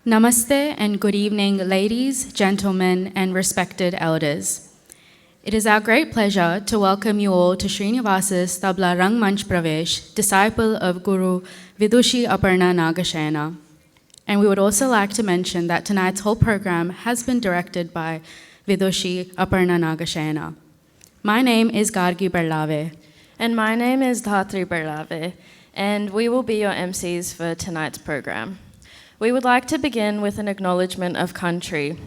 Namaste and good evening, ladies, gentlemen, and respected elders. It is our great pleasure to welcome you all to Srinivas's Tabla Rang Manch Pravesh, disciple of Guru Vidushi Aparna Nagashena. And we would also like to mention that tonight's whole program has been directed by Vidushi Aparna Nagashena. My name is Gargi Barlave. And my name is Dhatri Barlave, and we will be your MCs for tonight's program. We would like to begin with an acknowledgement of country.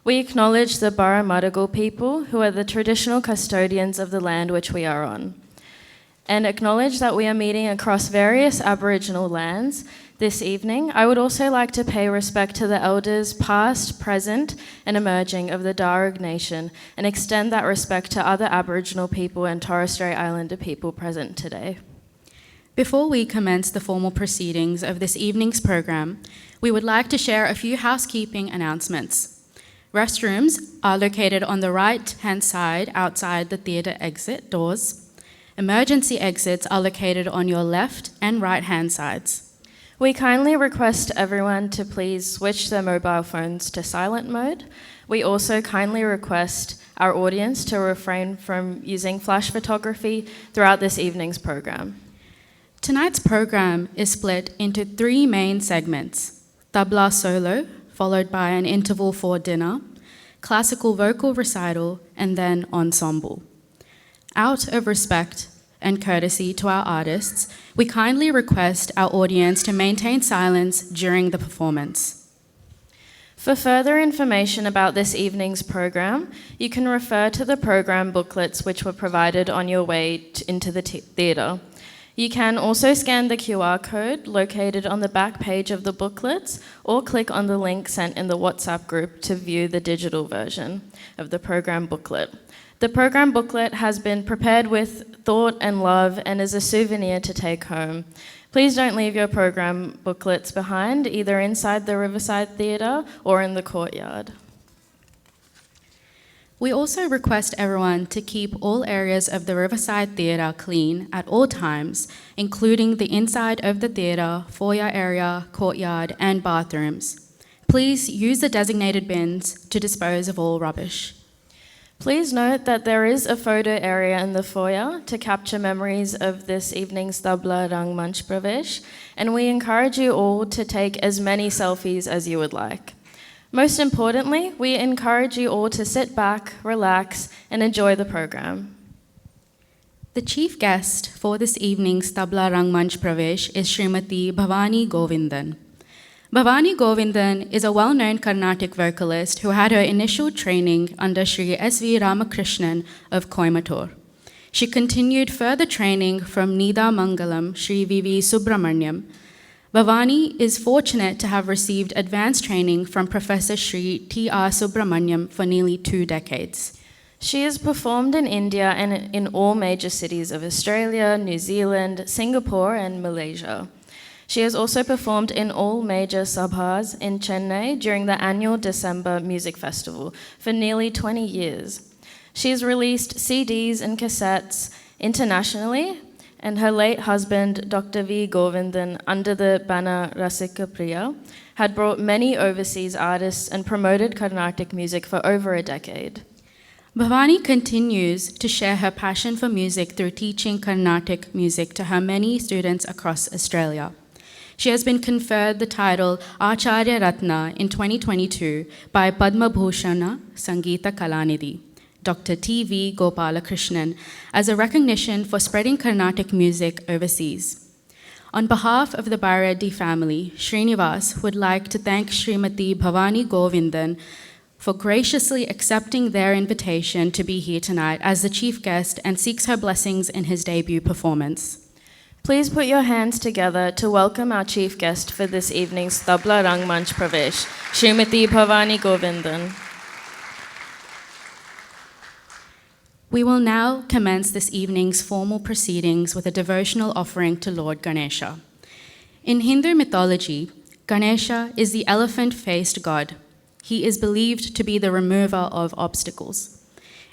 We acknowledge the Parramatta people, who are the traditional custodians of the land which we are on, and acknowledge that we are meeting across various Aboriginal lands this evening. I would also like to pay respect to the elders past, present, and emerging of the Darug Nation, and extend that respect to other Aboriginal people and Torres Strait Islander people present today. Before we commence the formal proceedings of this evening's program, we would like to share a few housekeeping announcements. Restrooms are located on the right-hand side outside the theatre exit doors. Emergency exits are located on your left and right-hand sides. We kindly request everyone to please switch their mobile phones to silent mode. We also kindly request our audience to refrain from using flash photography throughout this evening's program. Tonight's program is split into three main segments: tabla solo, followed by an interval for dinner, classical vocal recital, and then ensemble. Out of respect and courtesy to our artists, we kindly request our audience to maintain silence during the performance. For further information about this evening's program, you can refer to the program booklets which were provided on your way into the theatre. You can also scan the QR code located on the back page of the booklets, or click on the link sent in the WhatsApp group to view the digital version of the program booklet. The program booklet has been prepared with thought and love and is a souvenir to take home. Please don't leave your program booklets behind, either inside the Riverside Theatre or in the courtyard. We also request everyone to keep all areas of the Riverside Theatre clean at all times, including the inside of the theatre, foyer area, courtyard, and bathrooms. Please use the designated bins to dispose of all rubbish. Please note that there is a photo area in the foyer to capture memories of this evening's Tabla Rang Manch Pravesh, and we encourage you all to take as many selfies as you would like. Most importantly, we encourage you all to sit back, relax, and enjoy the program. The chief guest for this evening's Tabla Rang Manch Pravesh is Srimati Bhavani Govindan. Bhavani Govindan is a well-known Carnatic vocalist who had her initial training under Sri S.V. Ramakrishnan of Coimbatore. She continued further training from Nida Mangalam Sri V.V. Subramaniam. Bhavani is fortunate to have received advanced training from Professor Sri T.R. Subramaniam for nearly 2 decades. She has performed in India and in all major cities of Australia, New Zealand, Singapore, and Malaysia. She has also performed in all major sabhas in Chennai during the annual December Music Festival for nearly 20 years. She has released CDs and cassettes internationally, and her late husband, Dr. V. Govindan, under the banner Rasika Priya, had brought many overseas artists and promoted Carnatic music for over a decade. Bhavani continues to share her passion for music through teaching Carnatic music to her many students across Australia. She has been conferred the title Acharya Ratna in 2022 by Padma Bhushana Sangeeta Kalanidhi, Dr. T.V. Gopalakrishnan, as a recognition for spreading Carnatic music overseas. On behalf of the Byreddy family, Srinivas would like to thank Srimati Bhavani Govindan for graciously accepting their invitation to be here tonight as the chief guest and seeks her blessings in his debut performance. Please put your hands together to welcome our chief guest for this evening's Tabla Rang Manch Pravesh, Srimati Bhavani Govindan. We will now commence this evening's formal proceedings with a devotional offering to Lord Ganesha. In Hindu mythology, Ganesha is the elephant-faced god. He is believed to be the remover of obstacles.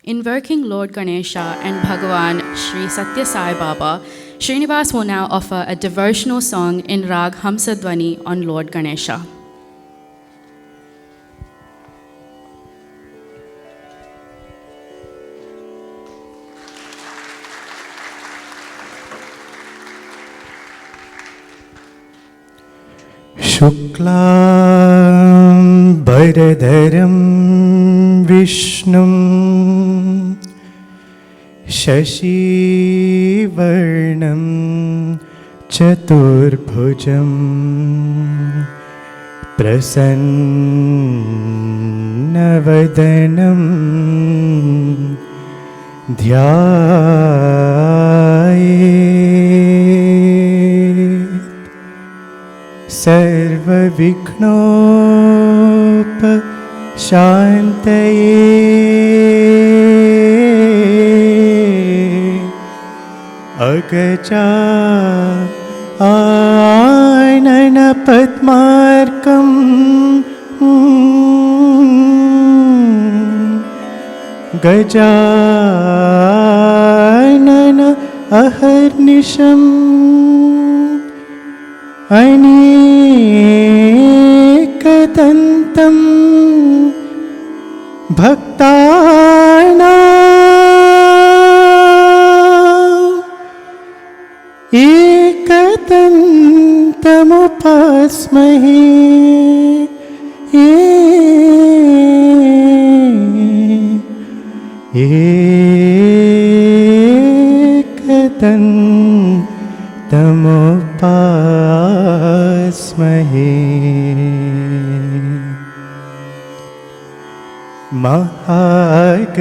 Invoking Lord Ganesha and Bhagavan Sri Satya Sai Baba, Srinivas will now offer a devotional song in Rag Hamsadvani on Lord Ganesha. Shuklam Bharadharam Vishnum Shashivarnam Chaturbhujam Prasannavadanam Dhyayet Sarva Viknopa Shantaye Agaja Ainana Padmarkam Gajanana Aharnisham Anekadantam Bhaktanam Ekadantamupasmahe Ekadantamupasmahe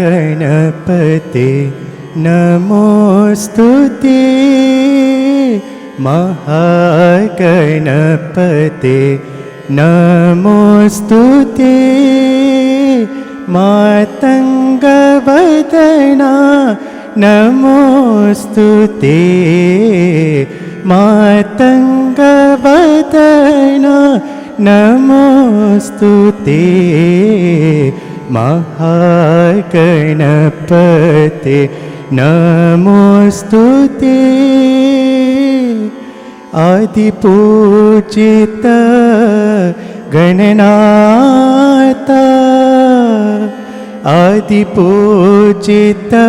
Mahaganapate Namostute Mahaganapate Namostute Matangavadana Namostute Matangavadana Namostute Mahaganapate Namostute Adipujita Gananata Adipujita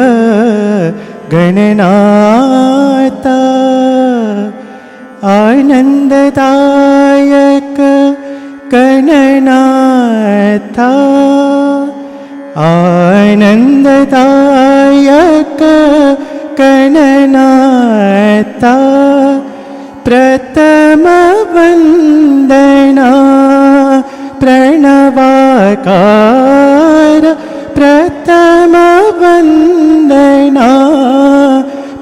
Gananata Anandadayaka Gananata Anandadayaka Gananata Pratama Vandana Pranavakara Pratama Vandana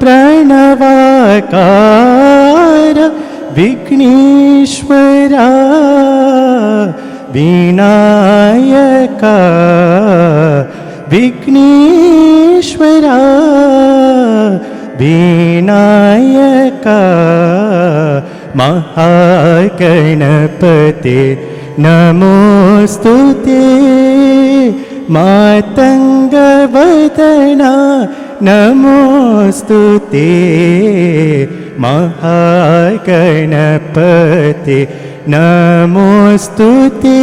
Pranavakara Vigneshwara Vinayaka Vigneshwara Vinayaka Mahaganapate Namostute Matangavadana Namostute Mahaganapate Namostute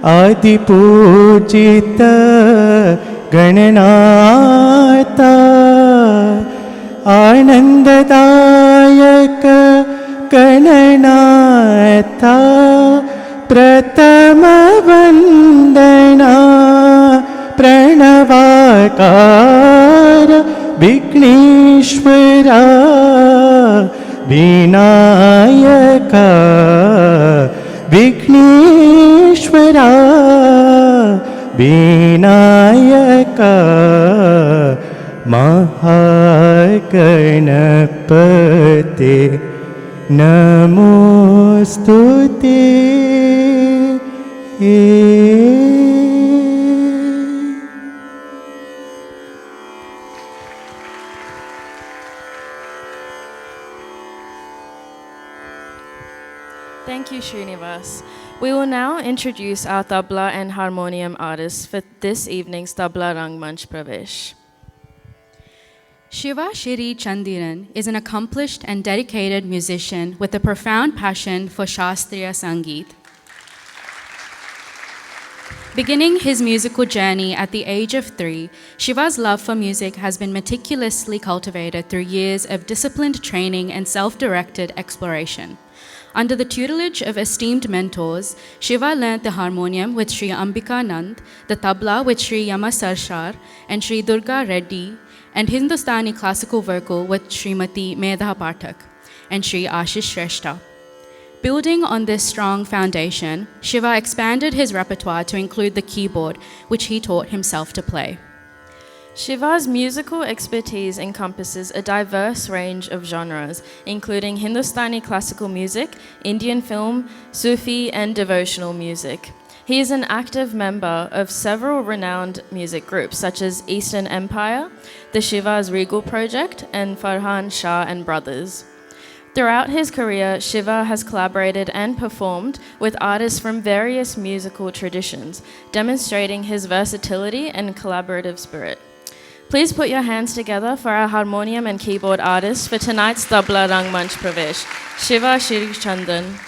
Adipujita Gananata Anandadayaka Gananata Pratama Vandana Pranavakara Vigneshwara Vinayaka Vigneshwara Vinayaka Mahaganapate Namostute Thank you, Srinivas. We will now introduce our tabla and harmonium artists for this evening's Tabla Rang Manch Pravesh. Shiva Shri Chandiran is an accomplished and dedicated musician with a profound passion for Shastriya Sangeet. Beginning his musical journey at the age of 3, Shiva's love for music has been meticulously cultivated through years of disciplined training and self-directed exploration. Under the tutelage of esteemed mentors, Shiva learnt the harmonium with Sri Ambika Nand, the tabla with Sri Yama Sarshar and Sri Durga Reddy, and Hindustani classical vocal with Srimati Medha Pathak and Sri Ashish Shrestha. Building on this strong foundation, Shiva expanded his repertoire to include the keyboard, which he taught himself to play. Shiva's musical expertise encompasses a diverse range of genres, including Hindustani classical music, Indian film, Sufi, and devotional music. He is an active member of several renowned music groups, such as Eastern Empire, the Shiva's Regal Project, and Farhan Shah and Brothers. Throughout his career, Shiva has collaborated and performed with artists from various musical traditions, demonstrating his versatility and collaborative spirit. Please put your hands together for our harmonium and keyboard artist for tonight's Tabla Rang Manch Pravesh, Shiva Shri Chandan.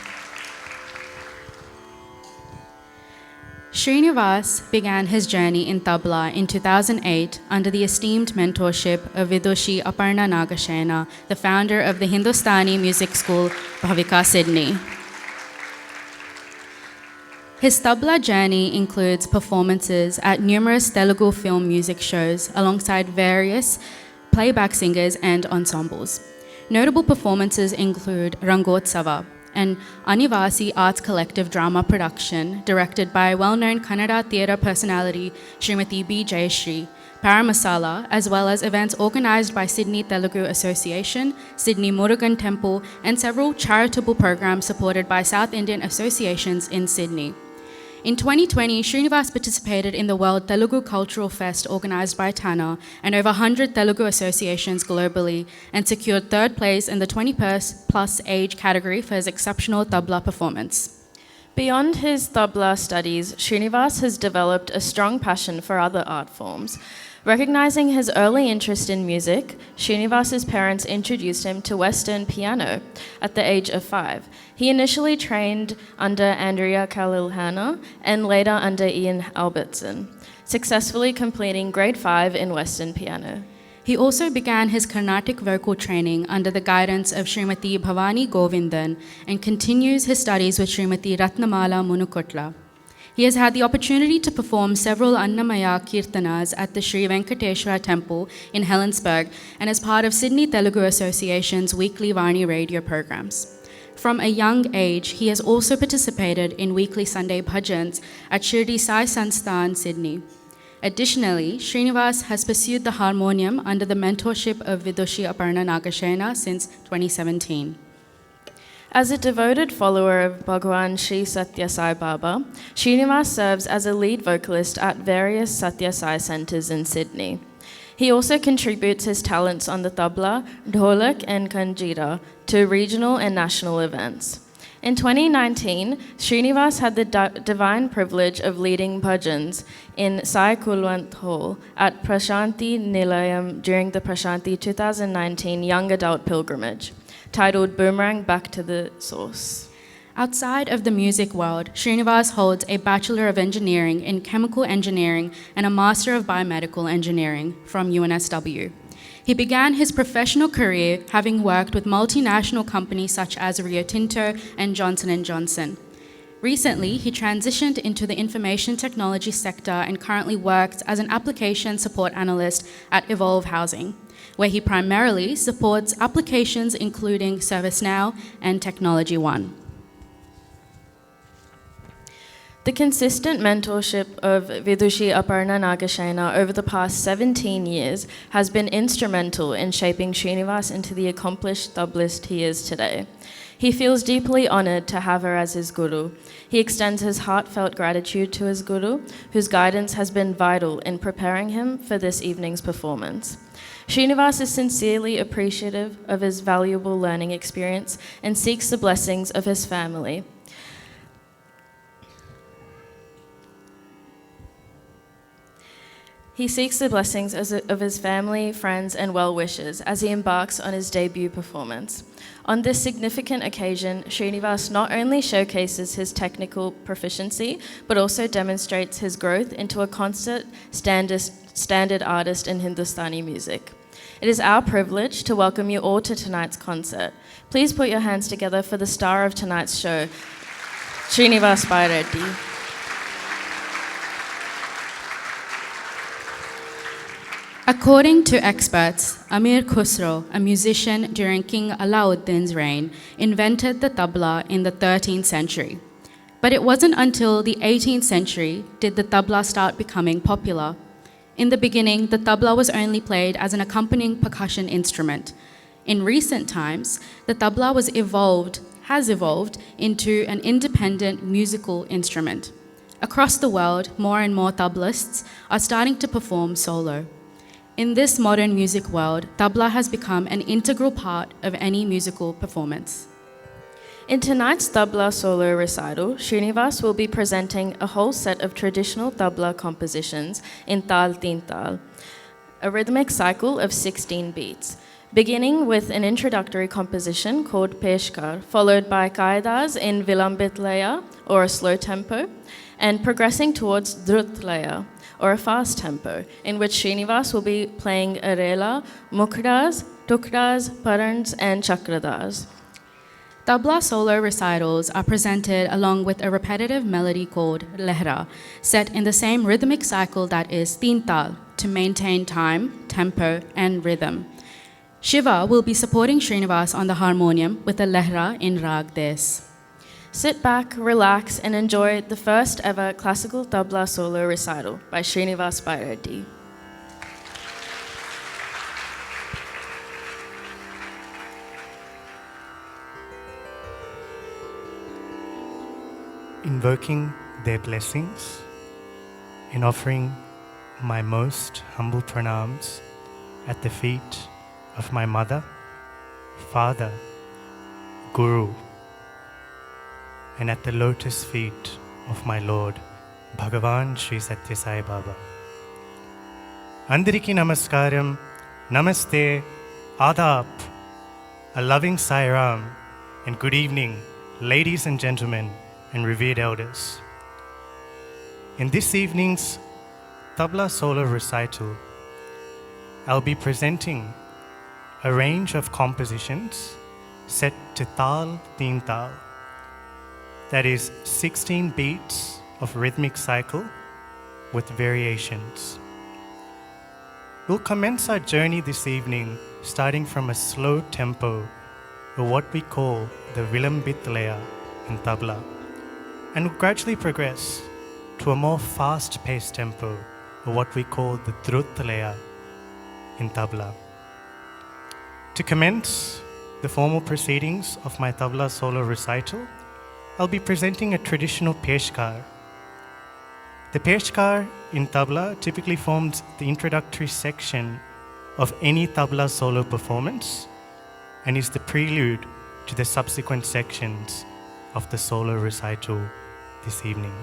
Srinivas began his journey in tabla in 2008 under the esteemed mentorship of Vidushi Aparna Nagashena, the founder of the Hindustani music school Bhavika, Sydney. His tabla journey includes performances at numerous Telugu film music shows alongside various playback singers and ensembles. Notable performances include Rangotsava, an Anivasi Arts Collective drama production directed by well-known Kannada theatre personality Srimati B. Jayashree, Paramasala, as well as events organised by Sydney Telugu Association, Sydney Murugan Temple, and several charitable programs supported by South Indian associations in Sydney. In 2020, Srinivas participated in the World Telugu Cultural Fest organised by TANA and over 100 Telugu associations globally, and secured third place in the 20-plus age category for his exceptional tabla performance. Beyond his tabla studies, Srinivas has developed a strong passion for other art forms. Recognizing his early interest in music, Srinivas's parents introduced him to Western piano at the age of 5. He initially trained under Andrea Kalilhana and later under Ian Albertson, successfully completing grade 5 in Western piano. He also began his Carnatic vocal training under the guidance of Srimati Bhavani Govindan and continues his studies with Srimati Ratnamala Munukotla. He has had the opportunity to perform several Annamaya Kirtanas at the Sri Venkateshwara Temple in Helensburgh and as part of Sydney Telugu Association's weekly Vani radio programs. From a young age, he has also participated in weekly Sunday bhajans at Shirdi Sai Sansthan, Sydney. Additionally, Srinivas has pursued the harmonium under the mentorship of Vidushi Aparna Nagashena since 2017. As a devoted follower of Bhagwan Sri Satya Sai Baba, Srinivas serves as a lead vocalist at various Satya Sai centres in Sydney. He also contributes his talents on the tabla, dholak and kanjira to regional and national events. In 2019, Srinivas had the divine privilege of leading bhajans in Sai Kulwant Hall at Prashanti Nilayam during the Prashanti 2019 Young Adult Pilgrimage, titled Boomerang Back to the Source. Outside of the music world, Srinivas holds a Bachelor of Engineering in Chemical Engineering and a Master of Biomedical Engineering from UNSW. He began his professional career having worked with multinational companies such as Rio Tinto and Johnson & Johnson. Recently, he transitioned into the information technology sector and currently works as an application support analyst at Evolve Housing, where he primarily supports applications including ServiceNow and Technology One. The consistent mentorship of Vidushi Aparna Nagashena over the past 17 years has been instrumental in shaping Srinivas into the accomplished tablist he is today. He feels deeply honoured to have her as his guru. He extends his heartfelt gratitude to his guru, whose guidance has been vital in preparing him for this evening's performance. Srinivas is sincerely appreciative of his valuable learning experience and seeks the blessings of his family. He seeks the blessings of his family, friends, and well-wishers as he embarks on his debut performance. On this significant occasion, Srinivas not only showcases his technical proficiency, but also demonstrates his growth into a concert standard artist in Hindustani music. It is our privilege to welcome you all to tonight's concert. Please put your hands together for the star of tonight's show, Srinivas Byreddy. According to experts, Amir Khusro, a musician during King Alauddin's reign, invented the tabla in the 13th century. But it wasn't until the 18th century did the tabla start becoming popular. In the beginning, the tabla was only played as an accompanying percussion instrument. In recent times, the tabla has evolved into an independent musical instrument. Across the world, more and more tablists are starting to perform solo. In this modern music world, tabla has become an integral part of any musical performance. In tonight's tabla solo recital, Srinivas will be presenting a whole set of traditional tabla compositions in Tal Teen Tal, a rhythmic cycle of 16 beats, beginning with an introductory composition called Peshkar, followed by Kaidas in Vilambit Laya, or a slow tempo, and progressing towards Drut Laya, or a fast tempo, in which Srinivas will be playing Arela, Mukdas, Tukdas, Parans, and Chakradas. Tabla solo recitals are presented along with a repetitive melody called Lehra, set in the same rhythmic cycle that is Teen Tal, to maintain time, tempo, and rhythm. Shiva will be supporting Srinivas on the harmonium with a Lehra in Rag Des. Sit back, relax, and enjoy the first ever classical tabla solo recital by Srinivas Byreddy. Invoking their blessings and offering my most humble pranams at the feet of my mother, father, guru, and at the lotus feet of my Lord, Bhagavan Sri Satya Sai Baba. Andariki Namaskaram, Namaste, Adab, a loving Sai Ram, and good evening, ladies and gentlemen, and revered elders. In this evening's tabla solo recital, I'll be presenting a range of compositions set to Tal Teen Tal, that is 16 beats of rhythmic cycle with variations. We'll commence our journey this evening starting from a slow tempo, or what we call the Vilambit Laya in tabla, and we'll gradually progress to a more fast-paced tempo, or what we call the Drut Laya in tabla. To commence the formal proceedings of my tabla solo recital, I'll be presenting a traditional Peshkar. The Peshkar in tabla typically forms the introductory section of any tabla solo performance and is the prelude to the subsequent sections of the solo recital this evening.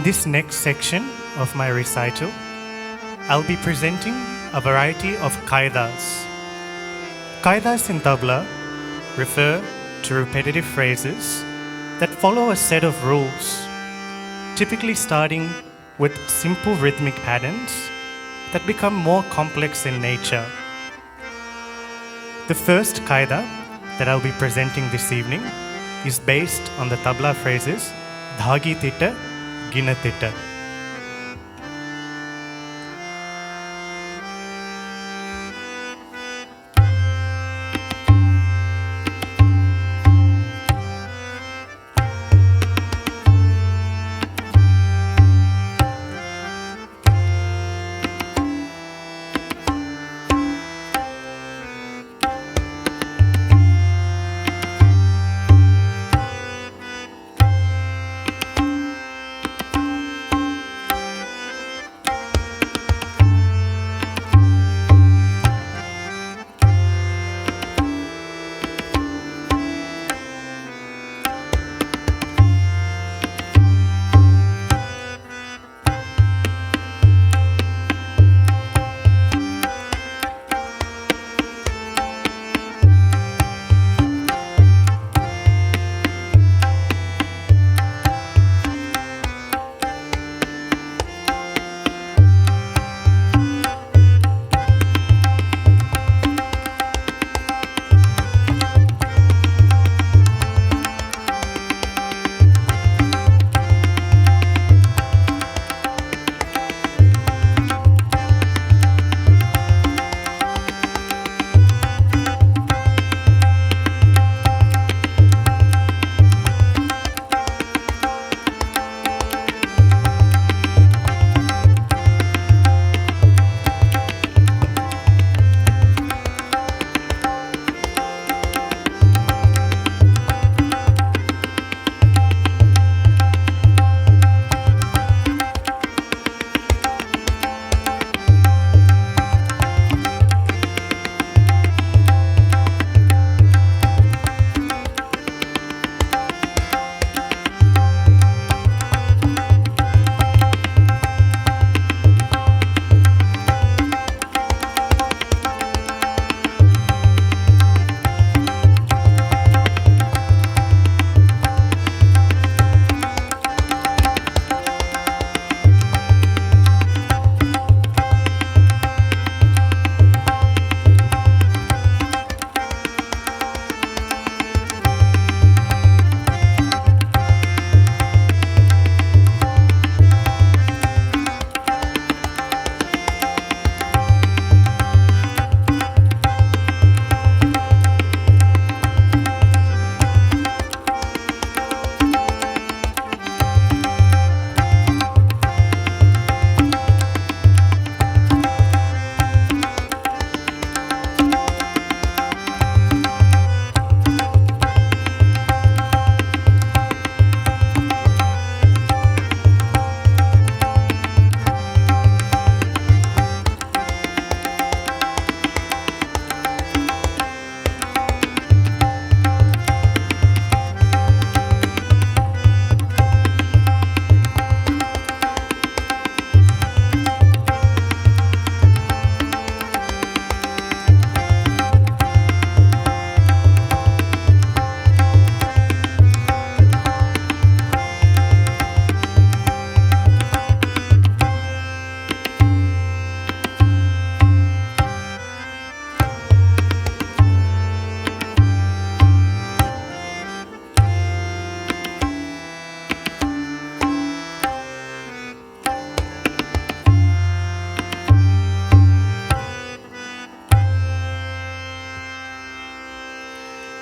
this next section of my recital, I'll be presenting a variety of kaidas. Kaidas in tabla refer to repetitive phrases that follow a set of rules, typically starting with simple rhythmic patterns that become more complex in nature. The first kaida that I'll be presenting this evening is based on the tabla phrases dhagi tita, gina tita.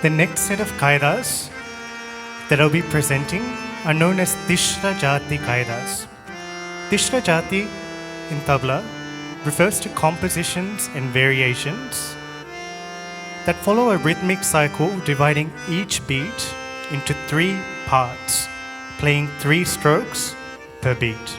The next set of kaidas that I'll be presenting are known as Tishra Jati kaidas. Tishra Jati in tabla refers to compositions and variations that follow a rhythmic cycle dividing each beat into 3 parts, playing 3 strokes per beat.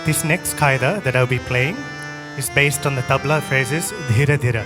This next qaida that I'll be playing is based on the tabla phrases dhira dhira.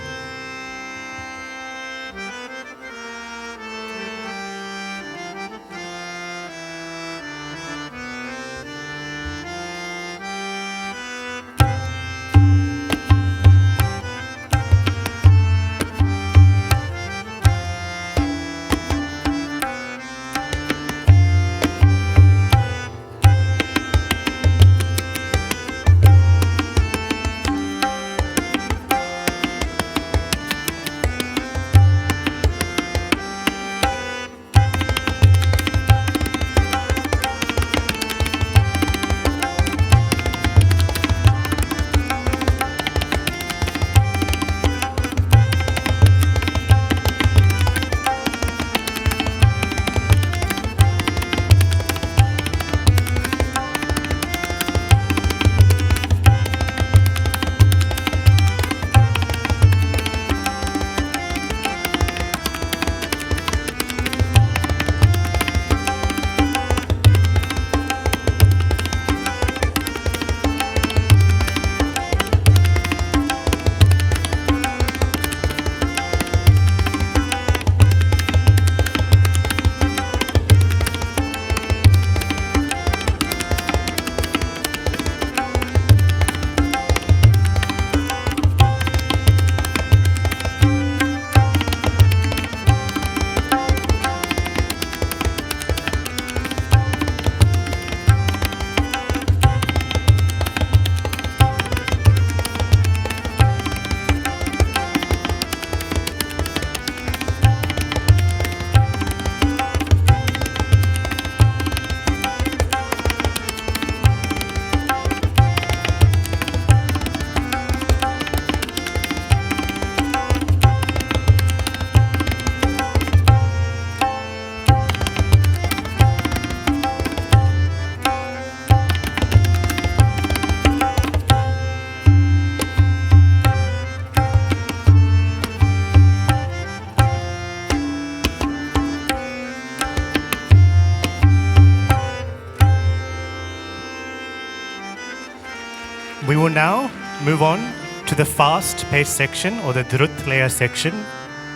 We will now move on to the fast-paced section or the Drut layer section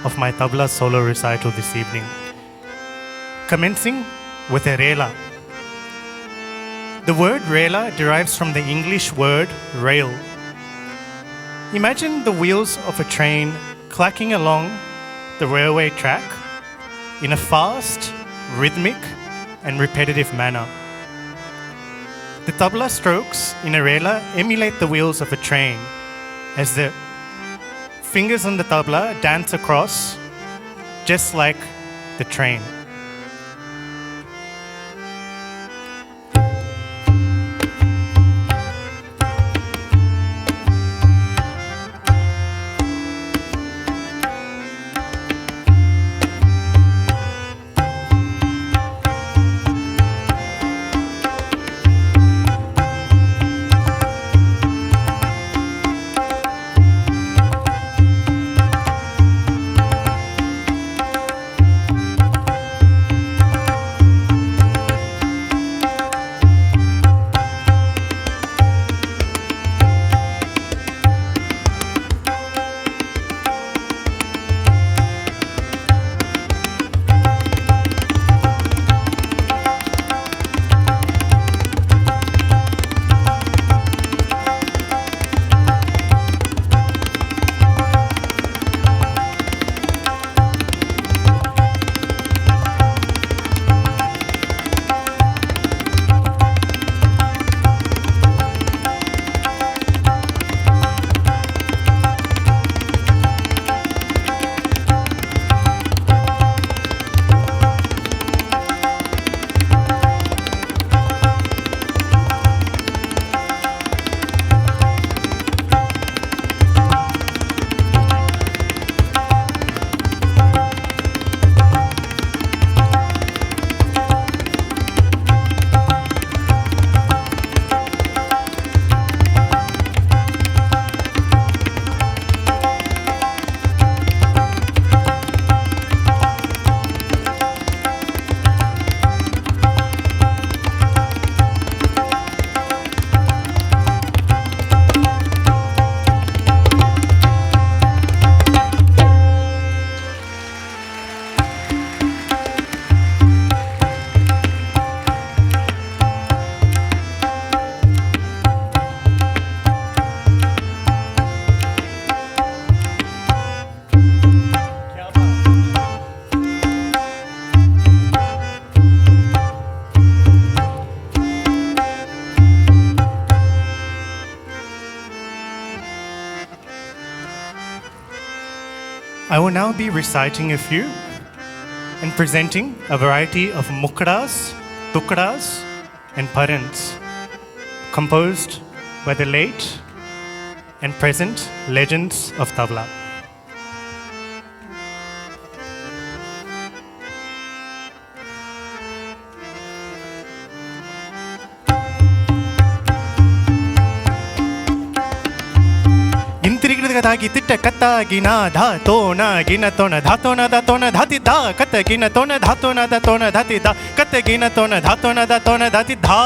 of my tabla solo recital this evening. Commencing with a rela. The word rela derives from the English word rail. Imagine the wheels of a train clacking along the railway track in a fast, rhythmic, and repetitive manner. The tabla strokes in a rela emulate the wheels of a train as the fingers on the tabla dance across just like the train. I will now be reciting a few and presenting a variety of mukras, tukras, and parans composed by the late and present legends of tabla. गिंत्रिगिरदागी तिट्ट कत्ता गिना धा तोना गिना तोना धातोना धातोना धाति धा कत गिना तोना धातोना धातोना धाति धा कत गिना तोना धातोना धातोना धाति धा.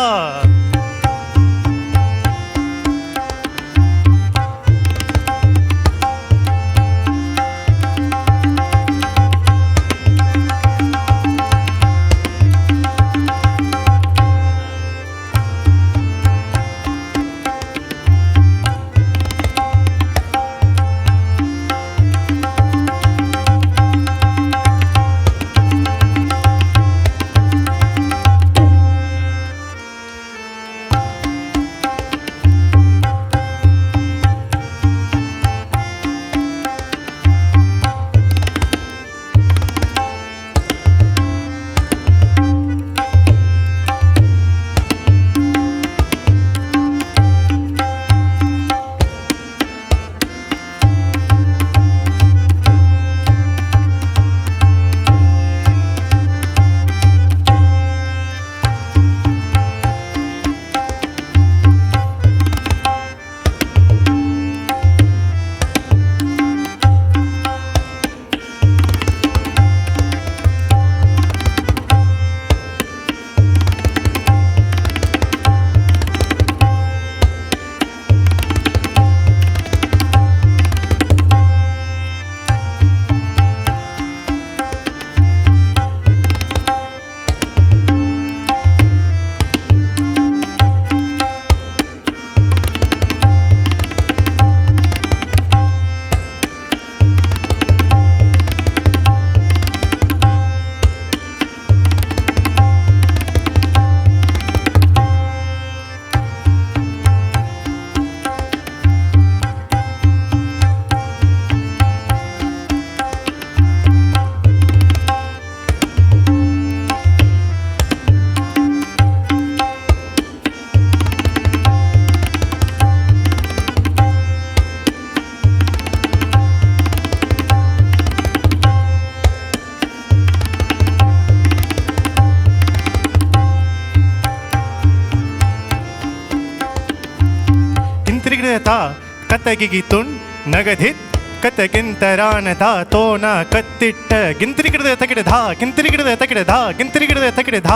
ಕತ್ತಗಿಗಿತುನ್ ನಗಧಿತ್ ಕತ್ತಗಿಂತರಾನದ ತೋನ ಕತ್ತಿಟ್ಟ ಗಿಂತ್ರಿಗಿಡದ ತಗಿಡಧ ಗಿಂತ್ರಿಗಿಡದ ತಗಿಡಧ ಗಿಂತ್ರಿಗಿಡದ ತಗಿಡಧ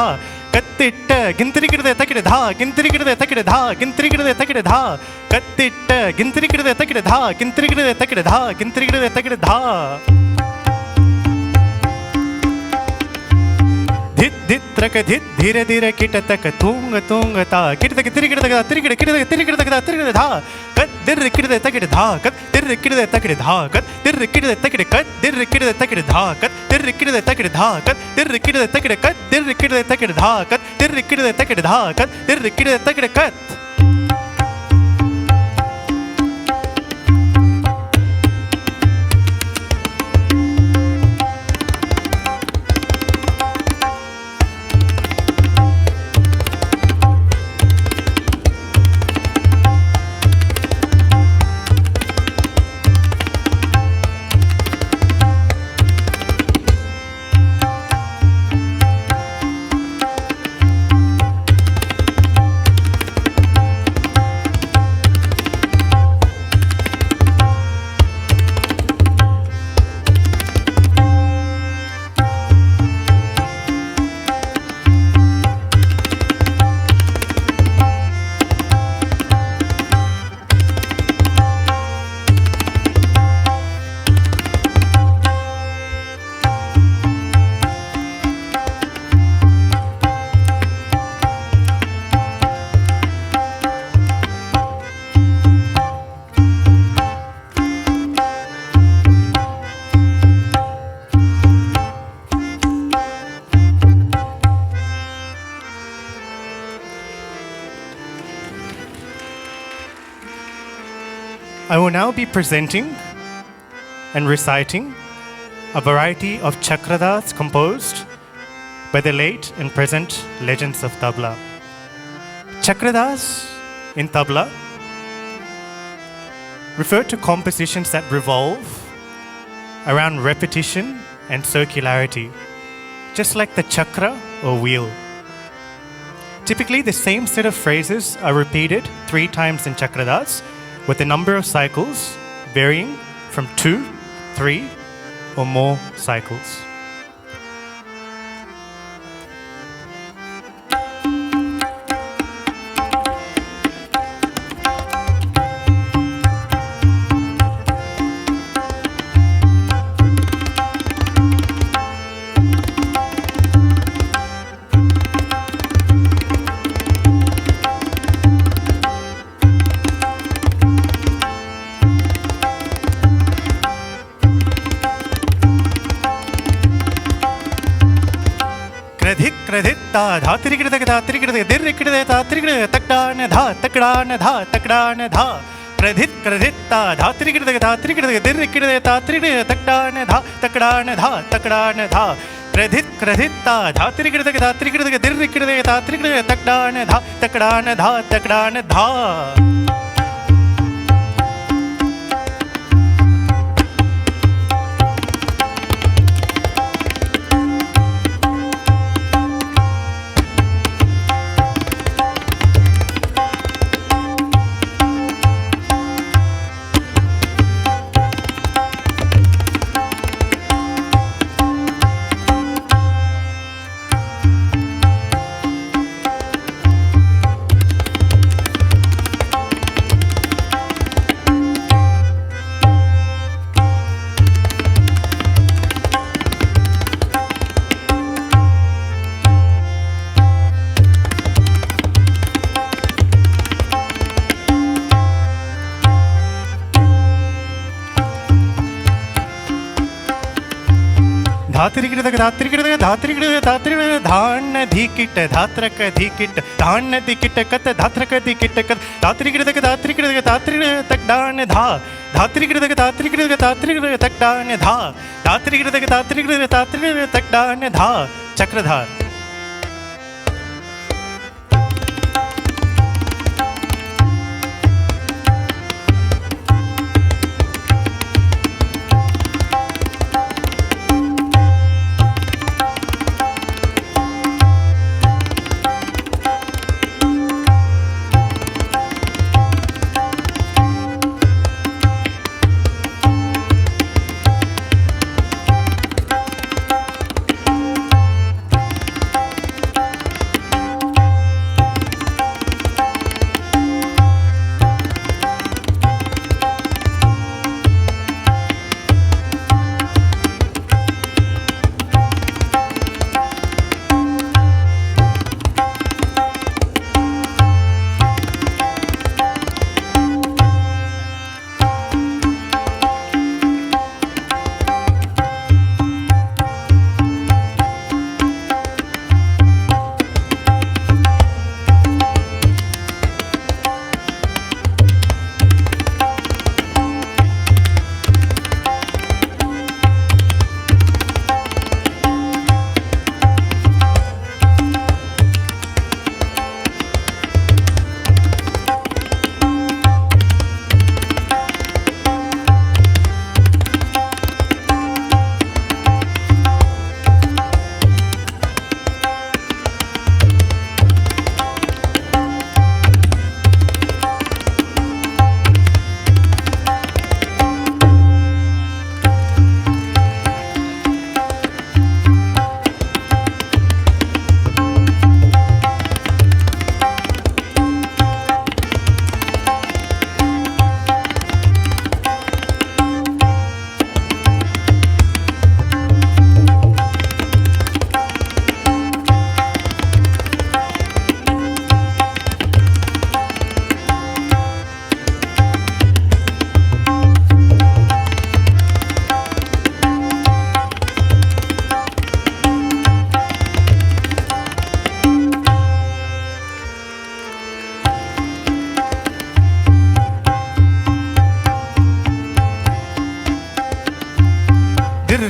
ಕತ್ತಿಟ್ಟ ಗಿಂತ್ರಿಗಿಡದ ತಗಿಡಧ ಗಿಂತ್ರಿಗಿಡದ ತಗಿಡಧ ಗಿಂತ್ರಿಗಿಡದ ತಗಿಡಧ ಕತ್ತಿಟ್ಟ ಗಿಂತ್ರಿಗಿಡದ ತಗಿಡಧ ಗಿಂತ್ರಿಗಿಡದ ತಗಿಡಧ ಗಿಂತ್ರಿಗಿಡದ ತಗಿಡಧ. ಧಿತ್ ಧಿತ್ ತ್ರಕ ಧಿತ್ ಧೀರ ಧೀರ ಕಿಟ ತಕ ತೂಂಗ ತೂಂಗ ತಾ ಕಿಟತಕ ತಿರುಗಿಡದ ತಿರುಗಿಡ ಕಿಟದ ತಿರುಗಿಡದ ತಿರುಗಿಡ ಧಾ ಕತ್ ದಿರ್ರ ಕಿಡದ ತಗಿಡ ಧಾ ಕತ್ ದಿರ್ರ ಕಿಡದ ತಗಿಡ ಧಾ ಕತ್ ದಿರ್ರ ಕಿಡದ ತಗಿಡ ಕತ್ ದಿರ್ರ ಕಿಡದ ತಗಿಡ ಧಾ ಕತ್ ದಿರ್ರ ಕಿಡದ ತಗಿಡ ಧಾ ಕತ್ ದಿರ್ರ ಕಿಡದ ತಗಿಡ ಕತ್ ದಿರ್ರ ಕಿಡದ ತಗಿಡ ಧಾ ಕತ್ ದಿರ್ರ ಕಿಡದ ತಗಿಡ ಧಾ ಕತ್ ದಿರ್ರ ಕಿಡದ ತಗಿಡ ಕತ್. I will now be presenting and reciting a variety of chakradas composed by the late and present legends of tabla. Chakradas in tabla refer to compositions that revolve around repetition and circularity, just like the chakra or wheel. Typically, the same set of phrases are repeated 3 times in chakradas, with the number of cycles varying from 2, 3, or more cycles. Chakradhar.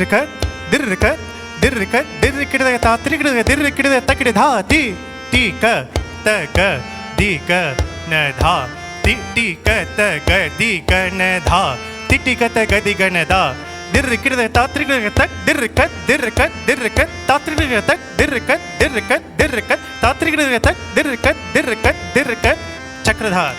dirrikat, dirrikat, dirrikat, dirrikidaya ta trikidaya dirrikidaya takide dha ti ka ta ka di ka na dha ti ka ta ka di ka na dha ti ka ta ka di ka na dha dirrikidaya ta trikidaya tak dirrikat, dirrikat, dirrikat ta trikidaya tak dirrikat, dirrikat, dirrikat ta trikidaya tak dirrikat, dirrikat, dirrikat chakradhar.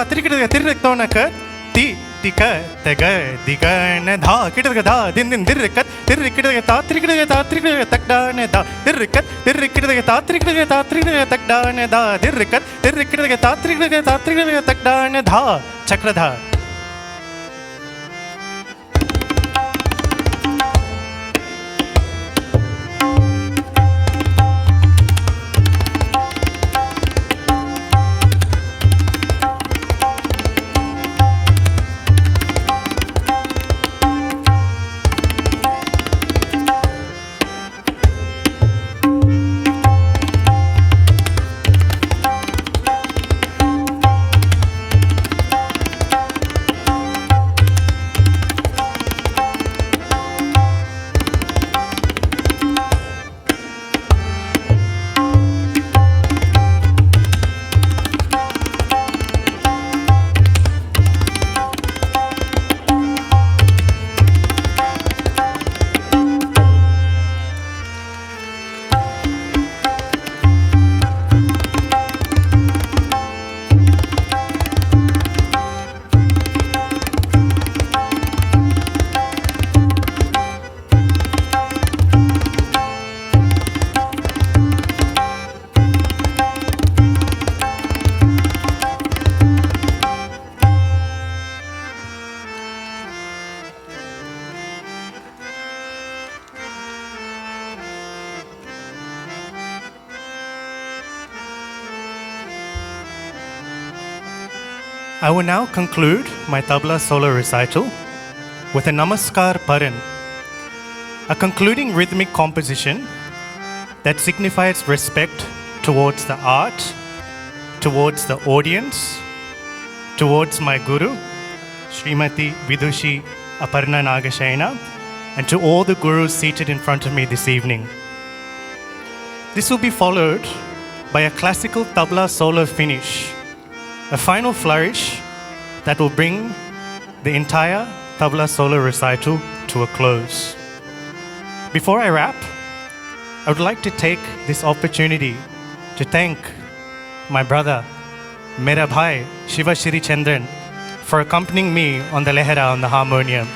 Trikidaya tirriktona ti tika taga digana dha kidaya dha din dirrikat dirrikidaya ta trikidaya takdana dha dirrikat dirrikidaya ta trikidaya takdana dha dirrikat dirrikidaya ta trikidaya takdana dha chakradhar. I will now conclude my tabla solo recital with a Namaskar Paran, a concluding rhythmic composition that signifies respect towards the art, towards the audience, towards my Guru, Srimati Vidushi Aparna Nagashayana, and to all the Gurus seated in front of me this evening. This will be followed by a classical tabla solo finish, a final flourish that will bring the entire tabla solo recital to a close. Before I wrap, I would like to take this opportunity to thank my brother, Mera Bhai Shiva Shri Chandran, for accompanying me on the lehera on the harmonium.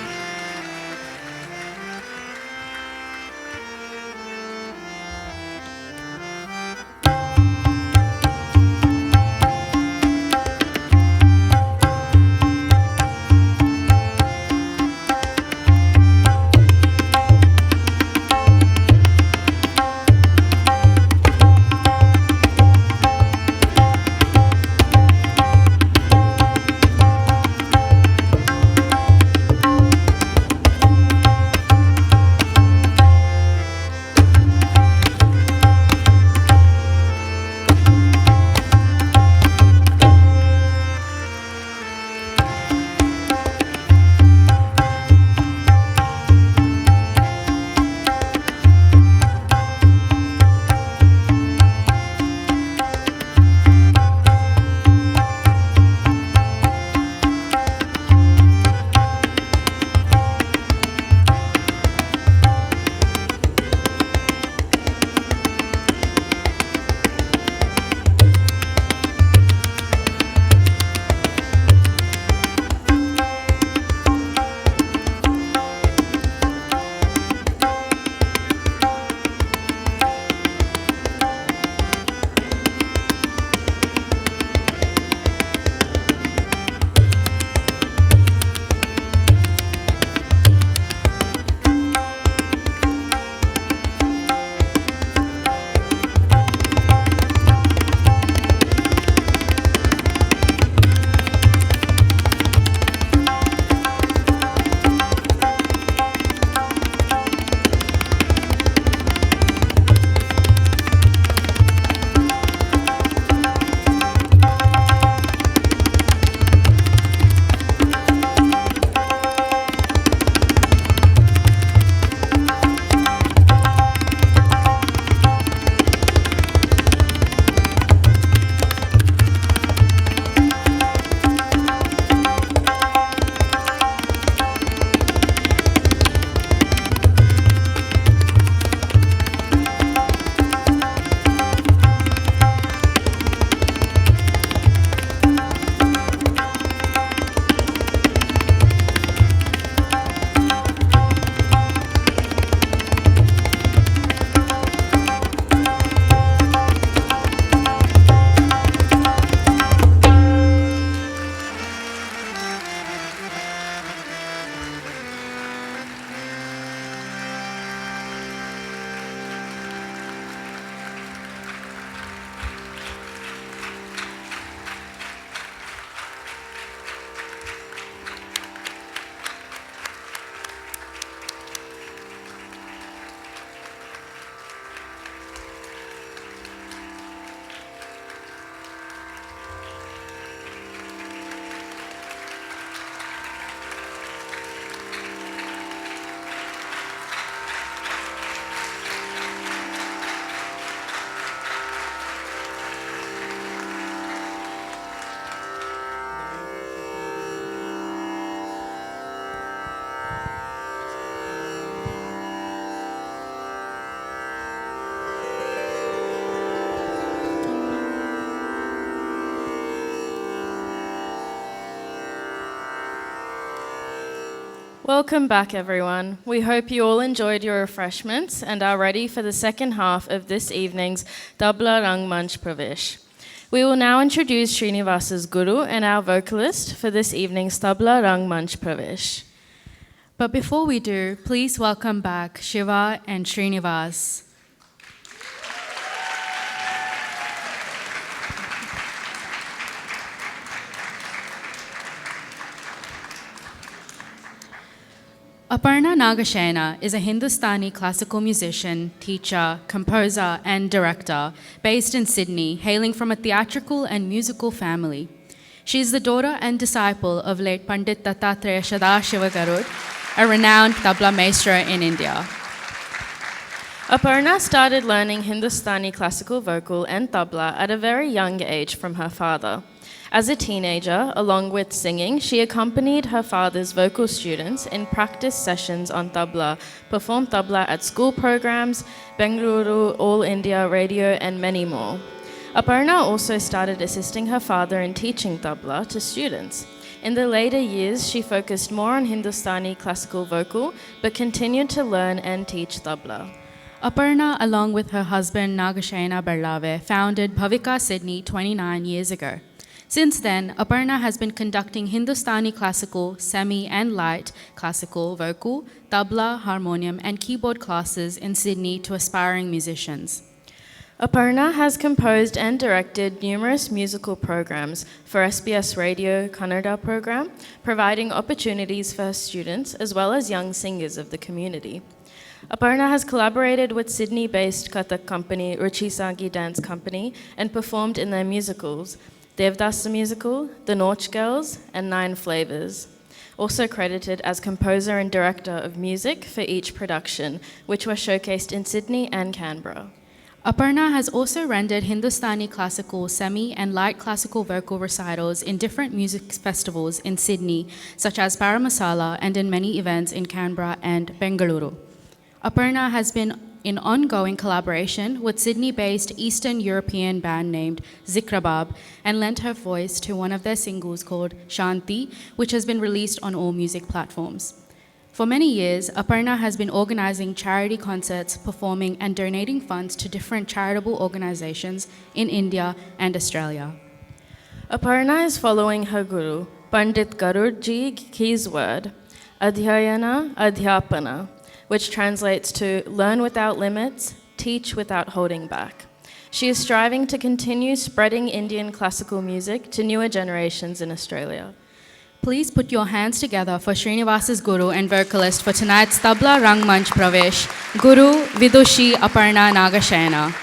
Welcome back, everyone. We hope you all enjoyed your refreshments and are ready for the second half of this evening's Tabla Rang Manch Pravesh. We will now introduce Srinivas's guru and our vocalist for this evening's Tabla Rang Manch Pravesh. But before we do, please welcome back Shiva and Srinivas. Aparna Nagashena is a Hindustani classical musician, teacher, composer, and director based in Sydney, hailing from a theatrical and musical family. She is the daughter and disciple of late Pandit Dattatreya Sadashiva Garud, a renowned tabla maestro in India. Aparna started learning Hindustani classical vocal and tabla at a very young age from her father. As a teenager, along with singing, she accompanied her father's vocal students in practice sessions on tabla, performed tabla at school programs, Bengaluru, All India Radio, and many more. Aparna also started assisting her father in teaching tabla to students. In the later years, she focused more on Hindustani classical vocal, but continued to learn and teach tabla. Aparna, along with her husband Nagashena Berlave, founded Bhavika Sydney 29 years ago. Since then, Aparna has been conducting Hindustani classical, semi and light classical, vocal, tabla, harmonium, and keyboard classes in Sydney to aspiring musicians. Aparna has composed and directed numerous musical programs for SBS Radio Kannada program, providing opportunities for students as well as young singers of the community. Aparna has collaborated with Sydney-based Kathak company Ruchi Sangi Dance Company and performed in their musicals, Devdas the Musical, The Norch Girls, and Nine Flavors. Also credited as composer and director of music for each production, which were showcased in Sydney and Canberra. Aparna has also rendered Hindustani classical, semi and light classical vocal recitals in different music festivals in Sydney, such as Parramatta, and in many events in Canberra and Bengaluru. Aparna has been in ongoing collaboration with Sydney-based Eastern European band named Zikrabab and lent her voice to one of their singles called Shanti, which has been released on all music platforms. For many years, Aparna has been organizing charity concerts, performing and donating funds to different charitable organizations in India and Australia. Aparna is following her guru, Pandit Garudji Ki's word, Adhyayana Adhyapana, which translates to learn without limits, teach without holding back. She is striving to continue spreading Indian classical music to newer generations in Australia. Please put your hands together for Srinivas's guru and vocalist for tonight's Tabla Rang Manch Pravesh, Guru Vidushi Aparna Nagashena.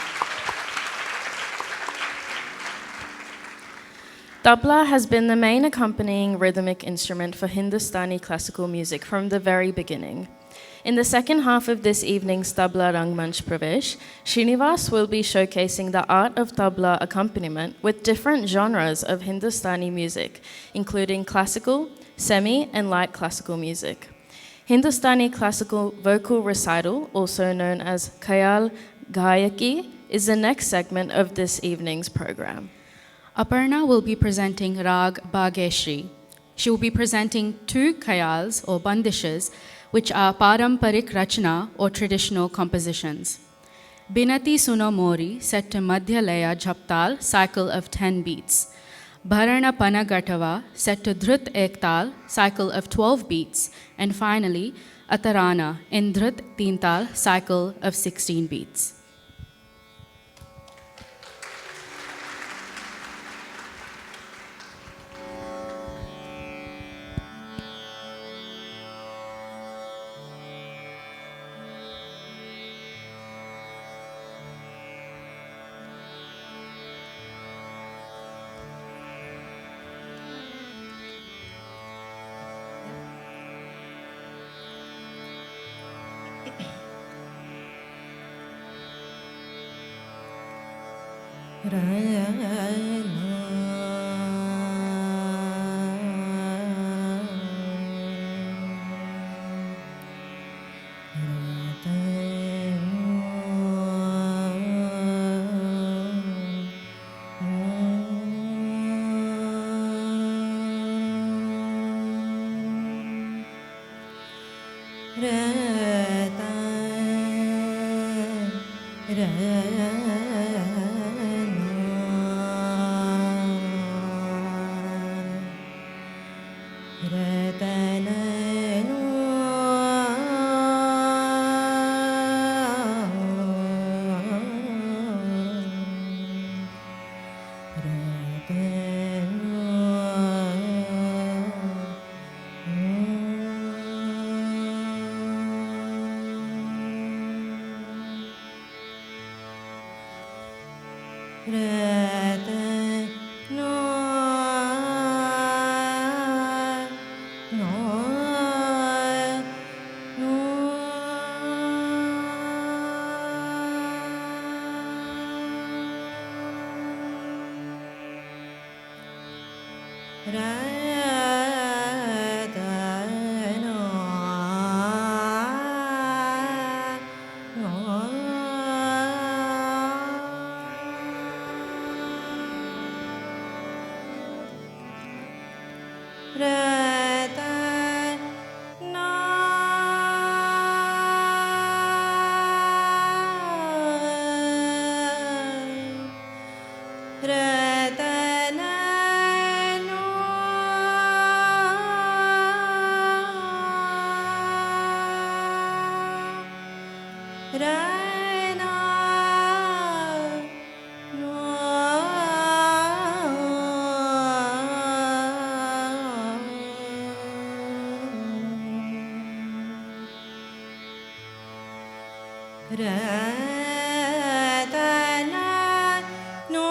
Tabla has been the main accompanying rhythmic instrument for Hindustani classical music from the very beginning. In the second half of this evening's Tabla Rang Manch Pravesh, Srinivas will be showcasing the art of tabla accompaniment with different genres of Hindustani music, including classical, semi, and light classical music. Hindustani classical vocal recital, also known as Khayal Gayaki, is the next segment of this evening's program. Aparna will be presenting Rag Bhageshri. She will be presenting two khayals or bandishes, which are Paramparik Rachna or traditional compositions. Binati Suno Mori, set to Madhya Laya Jhaptal, cycle of 10 beats. Bharana Panagatava, set to Dhrut Ektal, cycle of 12 beats. And finally, Atarana, in Dhrut Tintal, cycle of 16 beats. Ra ta na no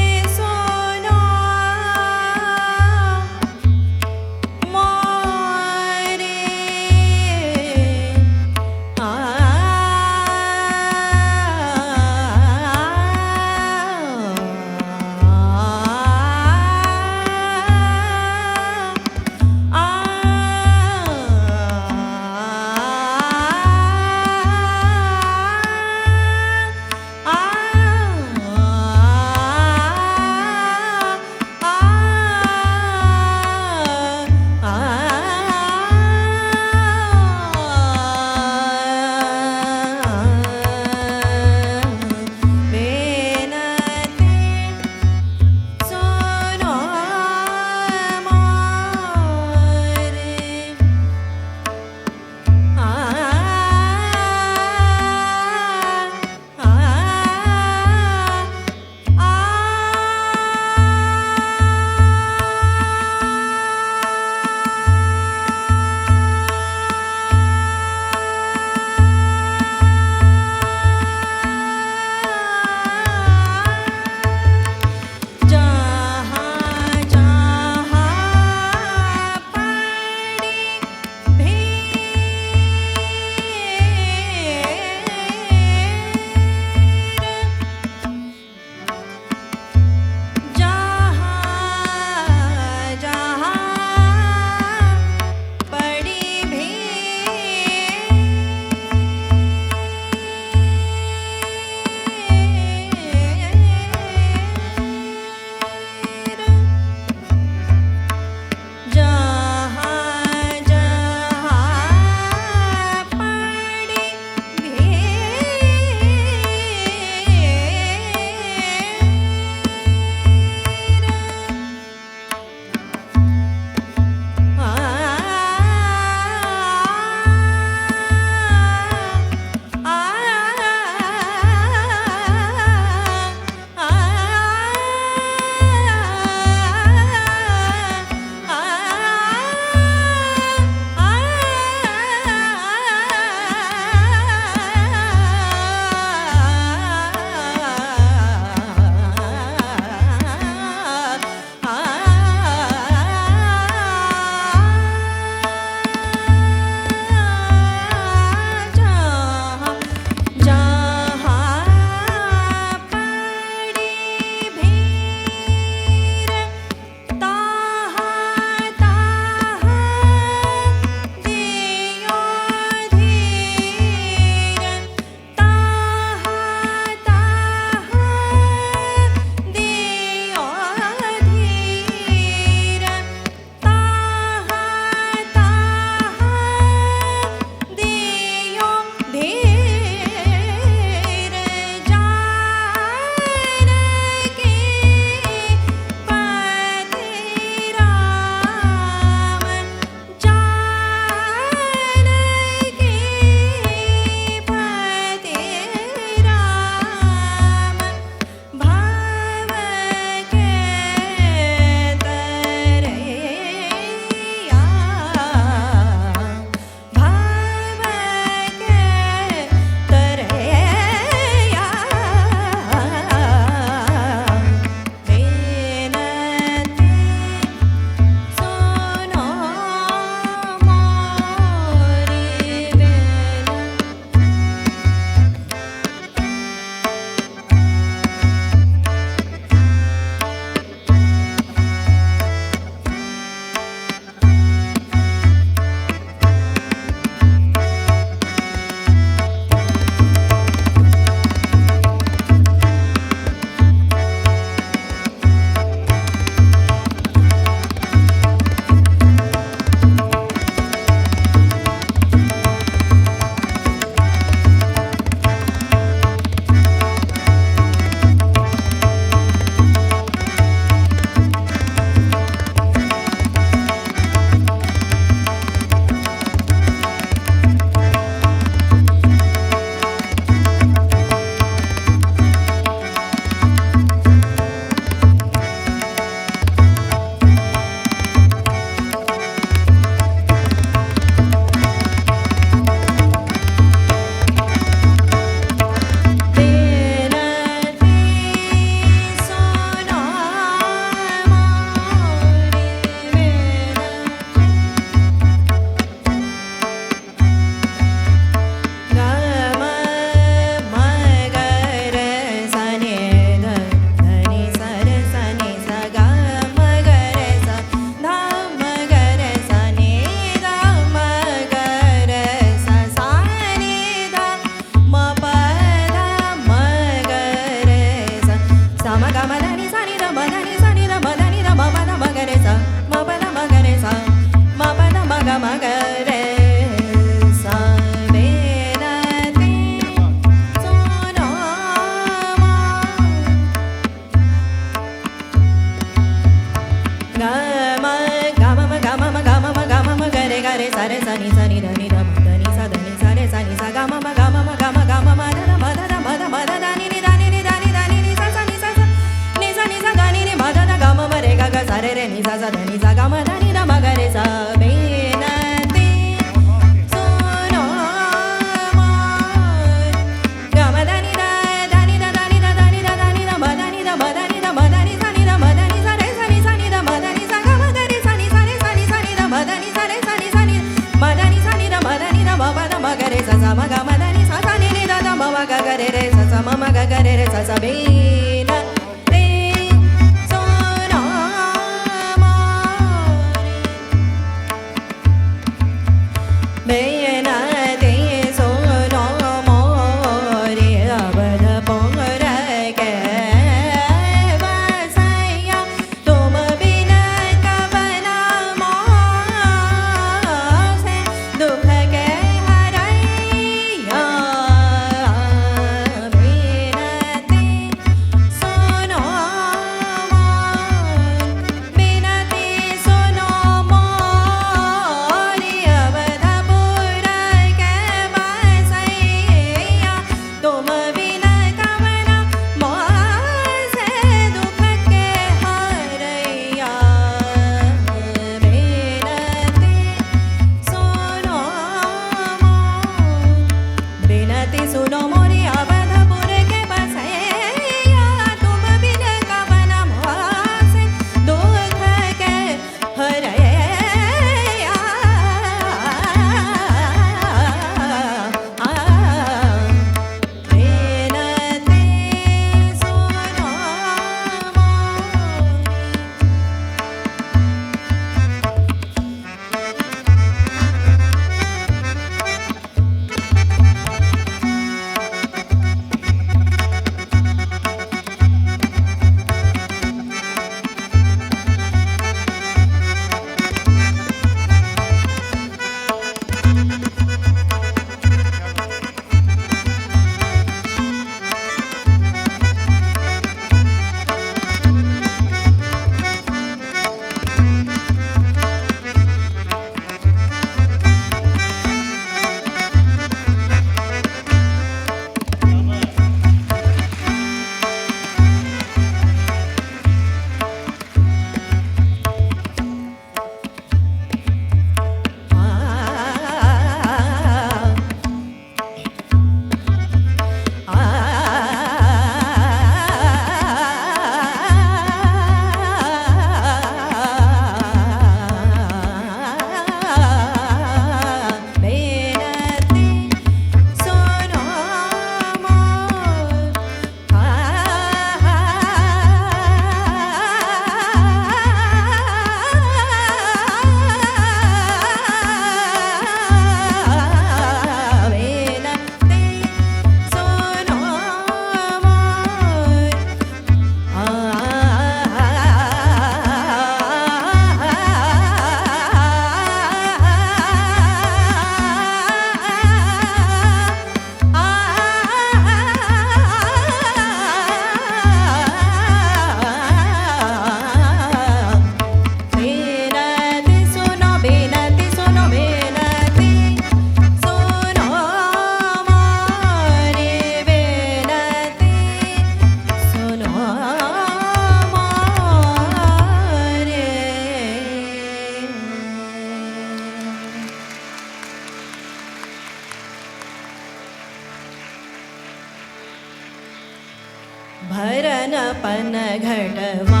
भरनपन घटवा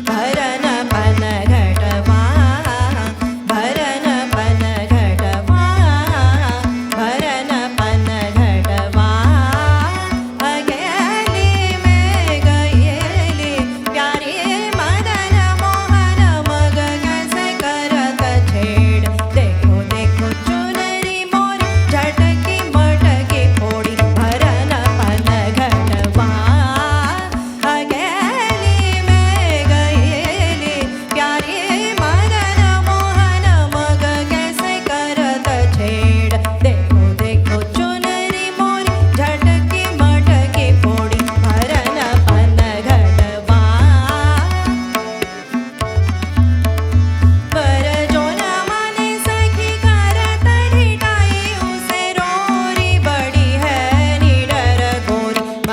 भरनपन घटवा भरनपन घटवा भरनपन घटवा अगेली में गयेली प्यारी मदन मोहन मग कैसे करत छेड़ देखो देखो चुनरी मोरी झटकी मटकी फोड़ी भर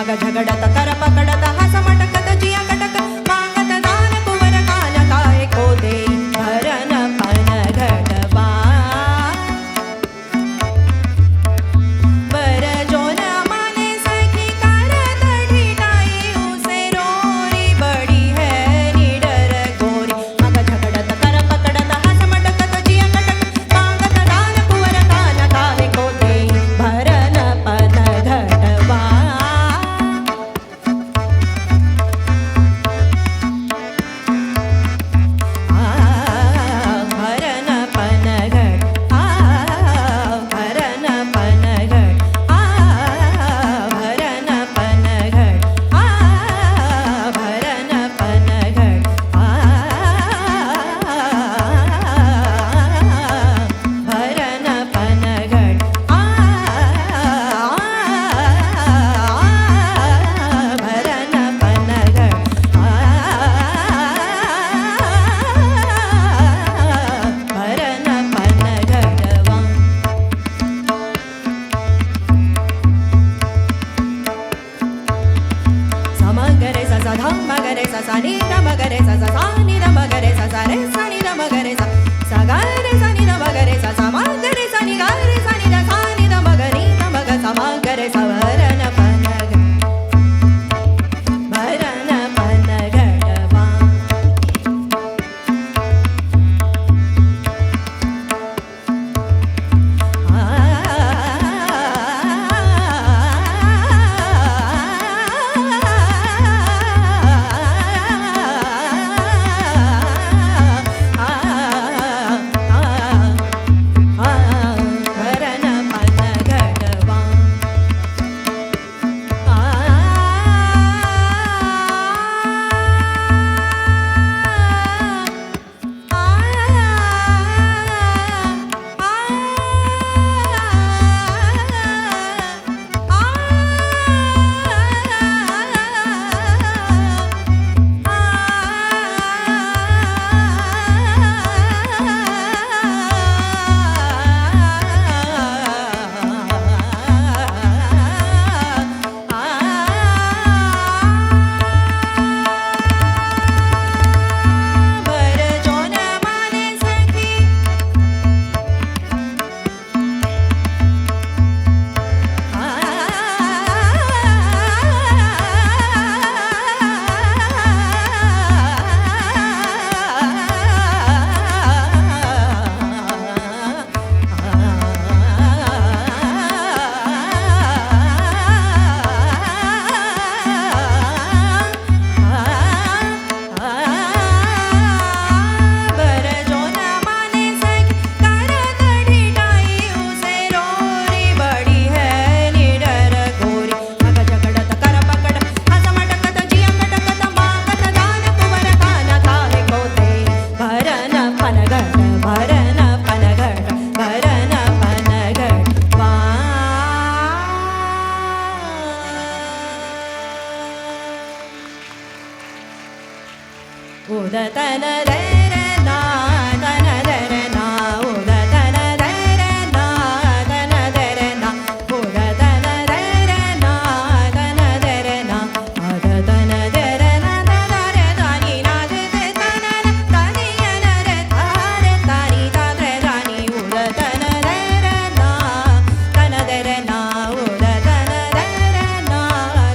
मग झगडत कर पकडत हस मटकत जिया कटक मागत दान कुवर कान काय कोदे भरन पन घडवा बर जोन माने सखी करत ढिठाई उसे रोरी बड़ी है निडर गोरी मग झगडत कर पकडत हस मटकत जिया कटक मागत दान कुवर कान काय कोदे भरन पन घडवा भरन पनघट भरन पनघट भरन पनघट भरन पनघट भरन पनघट भरन पनघट भरन पनघटवा समगरे सा सा धम मगरे सा सा नी ध मगरे सा सा सा नी ध मगरे सा सा रे सा नी ध मगरे सा सा ग रे सा नी ध मगरे सा सा मगरे सा नी ग रे सा नी ध सा नी ध मगरी ध मग सा मगरे सा भरन पनघट भरन पनघटवा भरन पनघटवा बर जोन माने सखी बर जोन माने सखी करत ढिठाई उसे रोरी बड़ी है निडर गोरी मग झगडत कर पकड हस मटकत जिया कटकत मागत दान कुवर कान काय कोते भरन पनघट भरन पनघट भरन पनघट वा उदतन रे रे ना तन रे रे ना उदतन रे रे ना तन रे रे ना उदतन रे रे ना तन रे रे ना उदतन रे रे ना तन रे दानी ना रे तन दानी न रे तारे तानी तारे दानी उदतन रे रे ना तन रे रे ना उदतन रे रे ना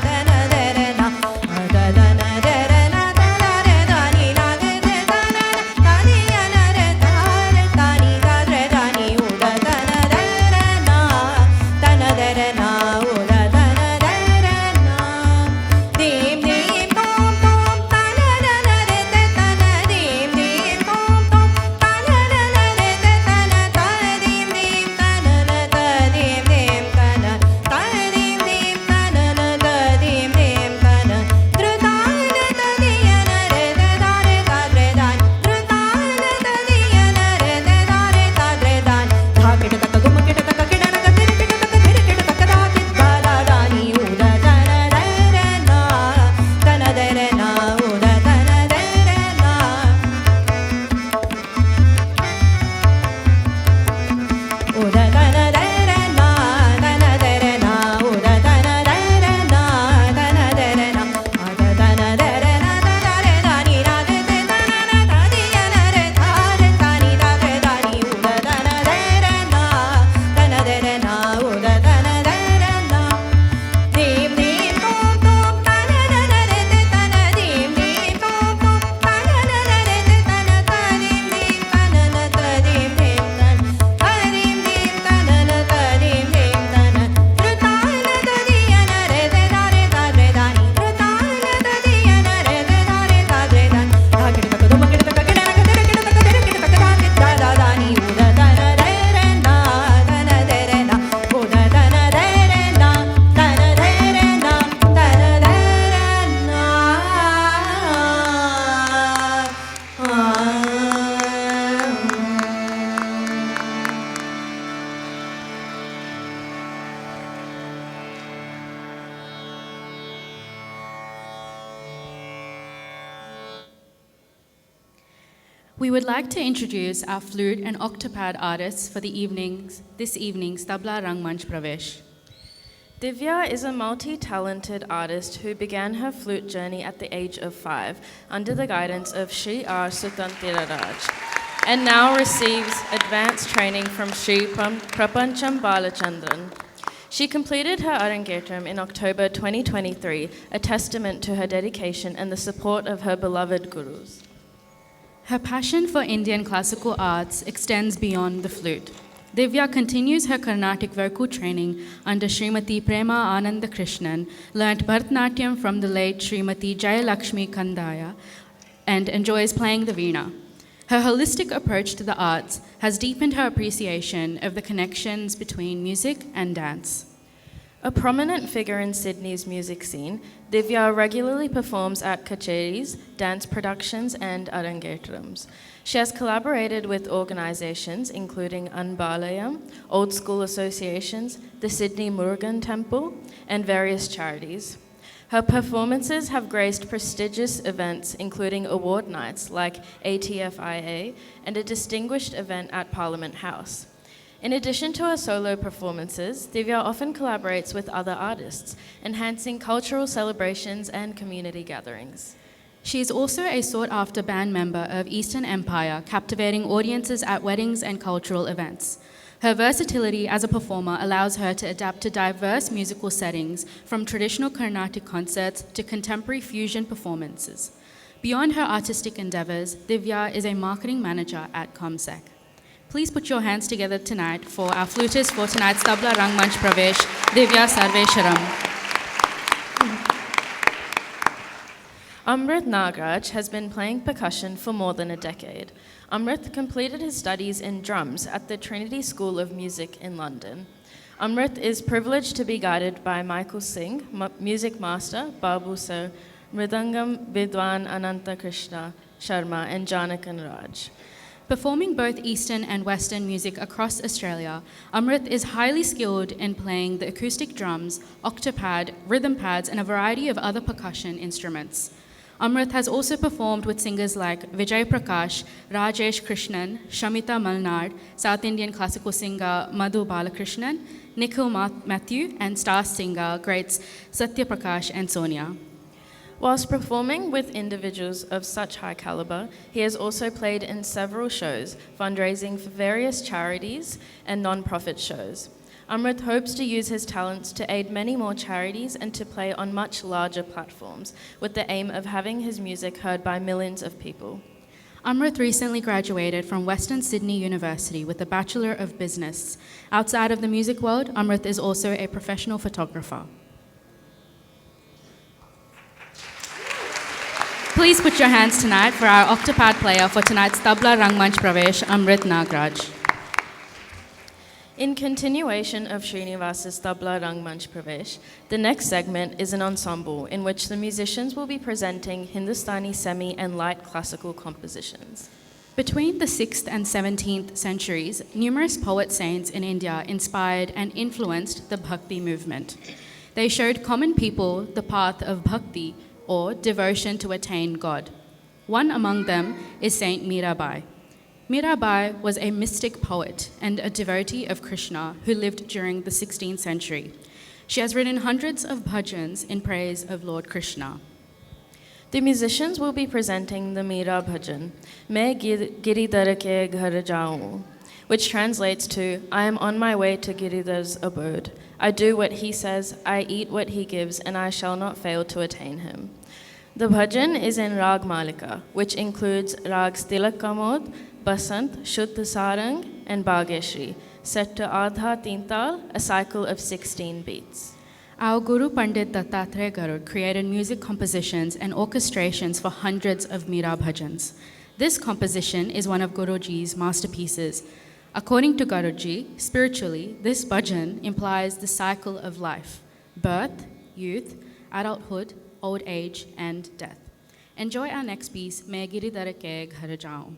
तन रे रे ना उदतन रे रे ना तन रे दानी ना रे तन We would like to introduce our flute and octopad artists for this evening's Tabla Rang Manch Pravesh. Divya is a multi-talented artist who began her flute journey at the age of 5 under the guidance of Sri R. Sutantiraraj and now receives advanced training from Sri Prapancham Balachandran. She completed her Arangetram in October 2023, a testament to her dedication and the support of her beloved gurus. Her passion for Indian classical arts extends beyond the flute. Divya continues her Carnatic vocal training under Srimati Prema Ananda Krishnan, learnt Bharatanatyam from the late Srimati Jayalakshmi Kandaya, and enjoys playing the veena. Her holistic approach to the arts has deepened her appreciation of the connections between music and dance. A prominent figure in Sydney's music scene, Divya regularly performs at kacheris, dance productions, and arangetrams. She has collaborated with organisations including Anbalayam, Old School Associations, the Sydney Murugan Temple, and various charities. Her performances have graced prestigious events including award nights like ATFIA and a distinguished event at Parliament House. In addition to her solo performances, Divya often collaborates with other artists, enhancing cultural celebrations and community gatherings. She is also a sought-after band member of Eastern Empire, captivating audiences at weddings and cultural events. Her versatility as a performer allows her to adapt to diverse musical settings, from traditional Carnatic concerts to contemporary fusion performances. Beyond her artistic endeavours, Divya is a marketing manager at ComSec. Please put your hands together tonight for our flutist for tonight's Tabla Rang Manch Pravesh, Divya Sarvesharam. Amrit Nagraj has been playing percussion for more than a decade. Amrit completed his studies in drums at the Trinity School of Music in London. Amrit is privileged to be guided by Michael Singh, music master, Babu Sir, Mridangam Vidwan Ananta Krishna Sharma, and Janakan Raj. Performing both Eastern and Western music across Australia, Amrit is highly skilled in playing the acoustic drums, octopad, rhythm pads, and a variety of other percussion instruments. Amrit has also performed with singers like Vijay Prakash, Rajesh Krishnan, Shamita Malnad, South Indian classical singer Madhu Balakrishnan, Nikhil Matthew, and star singer greats Satya Prakash and Sonia. Whilst performing with individuals of such high caliber, he has also played in several shows, fundraising for various charities and non-profit shows. Amrit hopes to use his talents to aid many more charities and to play on much larger platforms, with the aim of having his music heard by millions of people. Amrit recently graduated from Western Sydney University with a Bachelor of Business. Outside of the music world, Amrit is also a professional photographer. Please put your hands tonight for our octopad player for tonight's Tabla Rang Manch Pravesh, Amrit Nagraj. In continuation of Srinivas's Tabla Rang Manch Pravesh, the next segment is an ensemble in which the musicians will be presenting Hindustani semi and light classical compositions. Between the 6th and 17th centuries, numerous poet saints in India inspired and influenced the Bhakti movement. They showed common people the path of Bhakti, or devotion to attain God. One among them is Saint Mirabai. Mirabai was a mystic poet and a devotee of Krishna who lived during the 16th century. She has written hundreds of bhajans in praise of Lord Krishna. The musicians will be presenting the Meera Bhajan, Main Giridhar ke ghar jaun, which translates to, I am on my way to Giridhar's abode. I do what he says, I eat what he gives, and I shall not fail to attain him. The bhajan is in Rag Malika, which includes Rags Tilak Kamod, Basant, Shuddha Sarang, and Bhageshri, set to Adha Tintal, a cycle of 16 beats. Our Guru Pandit Dattatreya Garud created music compositions and orchestrations for hundreds of Meera bhajans. This composition is one of Guruji's masterpieces. According to Guruji, spiritually, this bhajan implies the cycle of life: birth, youth, adulthood, old age, and death. Enjoy our next piece, Main Giridhar ke ghar jaun.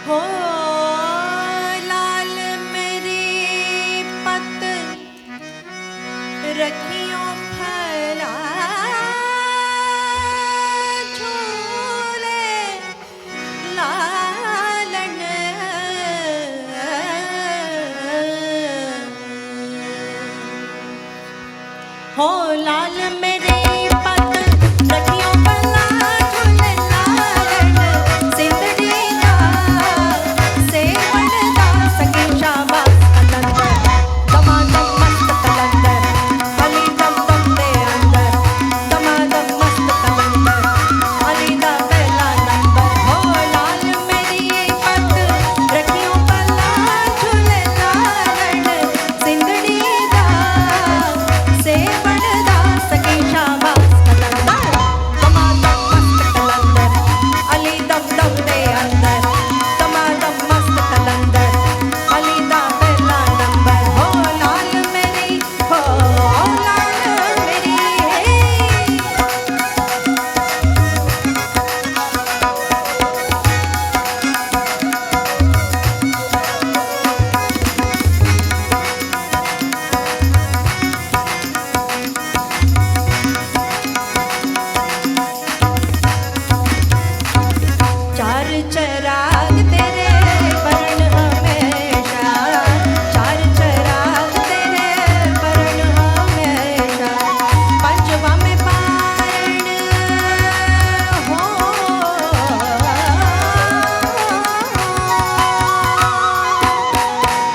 हो लाल मेरी पत रखियो फैला झूले लालन हो लाल मेरी पत रखियो फैला झूले लालन सिंदड़ी दा सेवन दा सखी शाबाश कलंदर दमादम मस्त कलंदर अली दम दम दे अंदर दमादम मस्त कलंदर अली दा पहला नंबर हो लाल मेरी पत रखियो पल्ला झूले लालन सिंदड़ी दा सेवन दा सखी शाबाश कलंदर दमादम मस्त कलंदर अली दम दम दे अंदर दमादम मस्त कलंदर अली दा पहला नंबर हो लाल मेरी चार चराग तेरे बरन हमेशा चार चराग तेरे बरन हमेशा पंजवा में पारण हो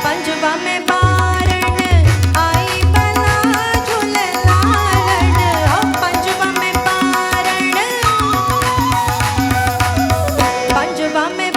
पंजवा में पारण आई बला झूले लालन हो पंजवा में पारण पंजवा में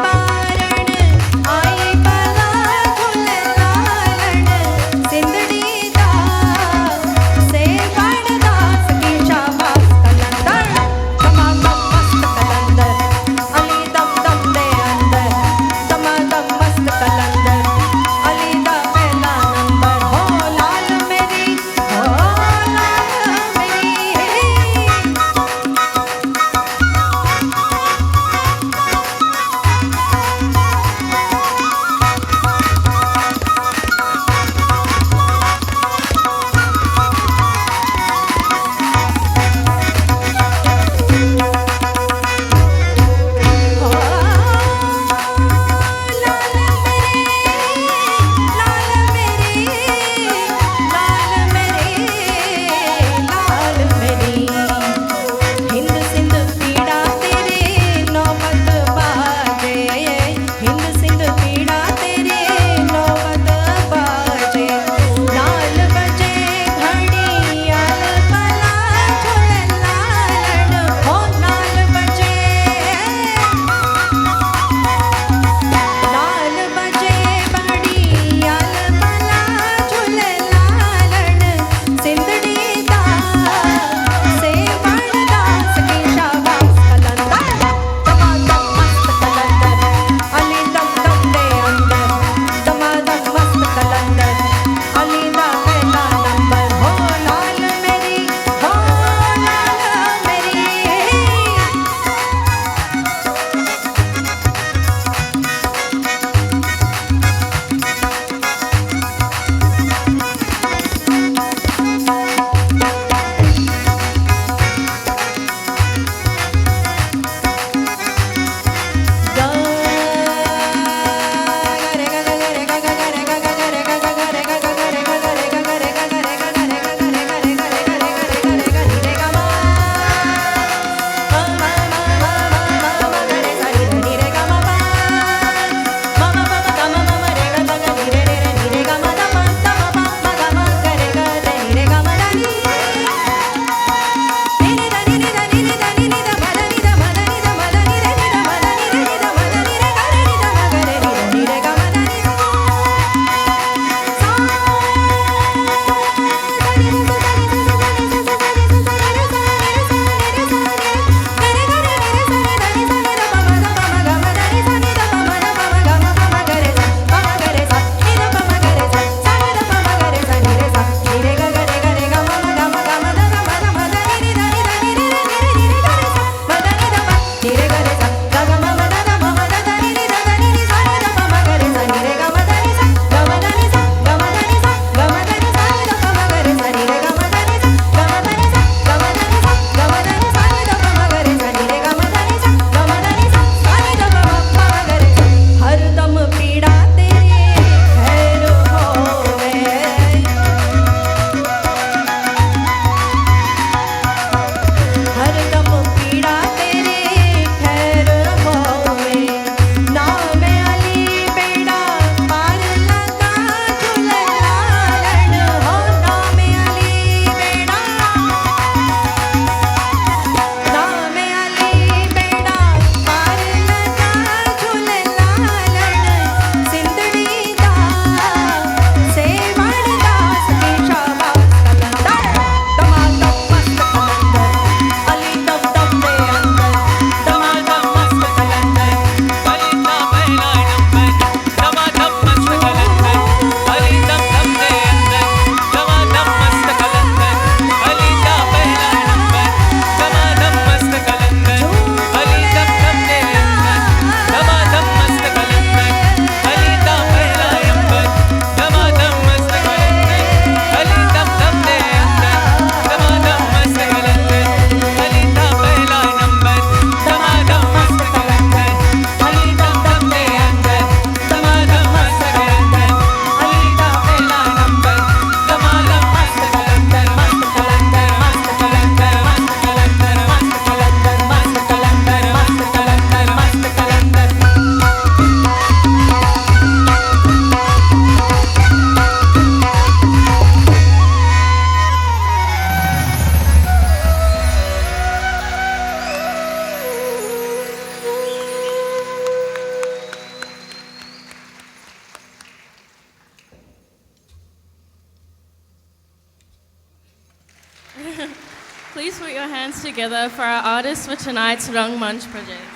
hands together for our artists for tonight's Rang Manch Pravesh.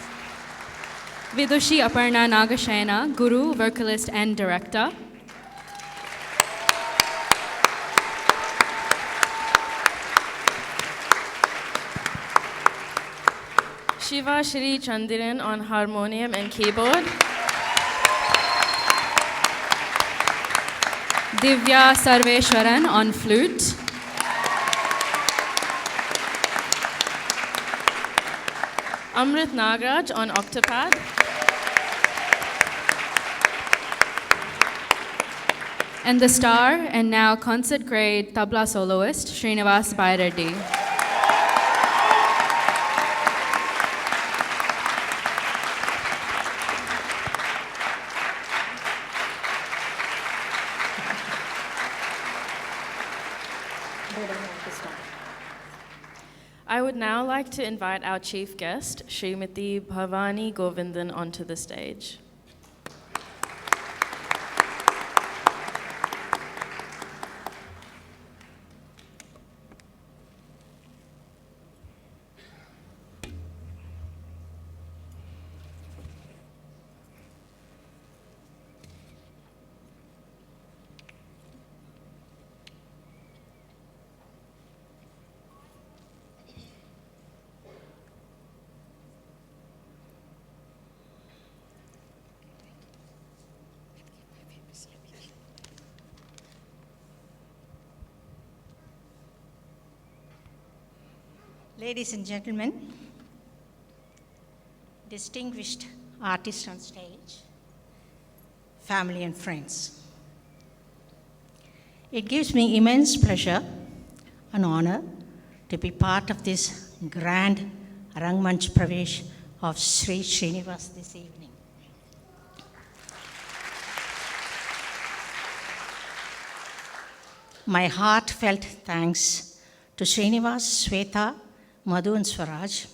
Vidushi Aparna Nagashayana, Guru, vocalist and director. Shiva Shri Chandiran on harmonium and keyboard. Divya Sarveshwaran on flute. Amrit Nagraj on octopad. And the star and now concert grade tabla soloist, Srinivas Byreddy. I would now like to invite our chief guest, Srimati Bhavani Govindan, onto the stage. Ladies and gentlemen, distinguished artists on stage, family and friends. It gives me immense pleasure and honor to be part of this grand Rang Manch Pravesh of Sri Srinivas this evening. My heartfelt thanks to Srinivas, Sweta, Madhu and Swaraj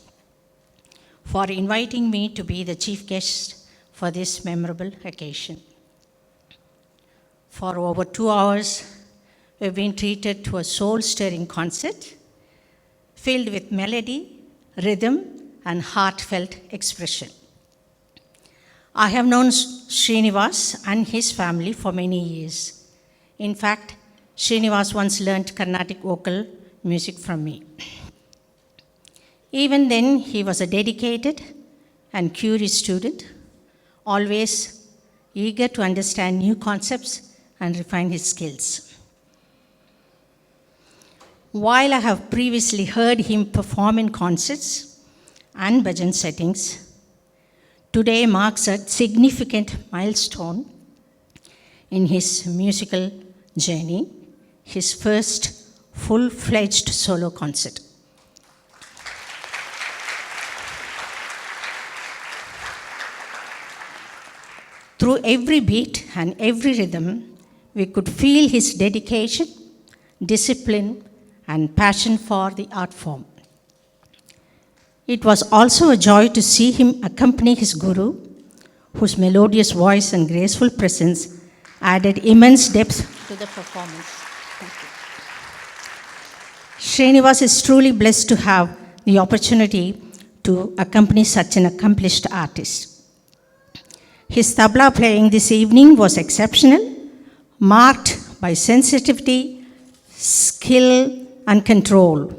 for inviting me to be the chief guest for this memorable occasion. For over 2 hours, we've been treated to a soul-stirring concert filled with melody, rhythm, and heartfelt expression. I have known Srinivas and his family for many years. In fact, Srinivas once learned Carnatic vocal music from me. Even then, he was a dedicated and curious student, always eager to understand new concepts and refine his skills. While I have previously heard him perform in concerts and bhajan settings, today marks a significant milestone in his musical journey, his first full-fledged solo concert. Through every beat and every rhythm, we could feel his dedication, discipline, and passion for the art form. It was also a joy to see him accompany his guru, whose melodious voice and graceful presence added immense depth to the performance. Thank you. Srinivas is truly blessed to have the opportunity to accompany such an accomplished artist. His tabla playing this evening was exceptional, marked by sensitivity, skill, and control.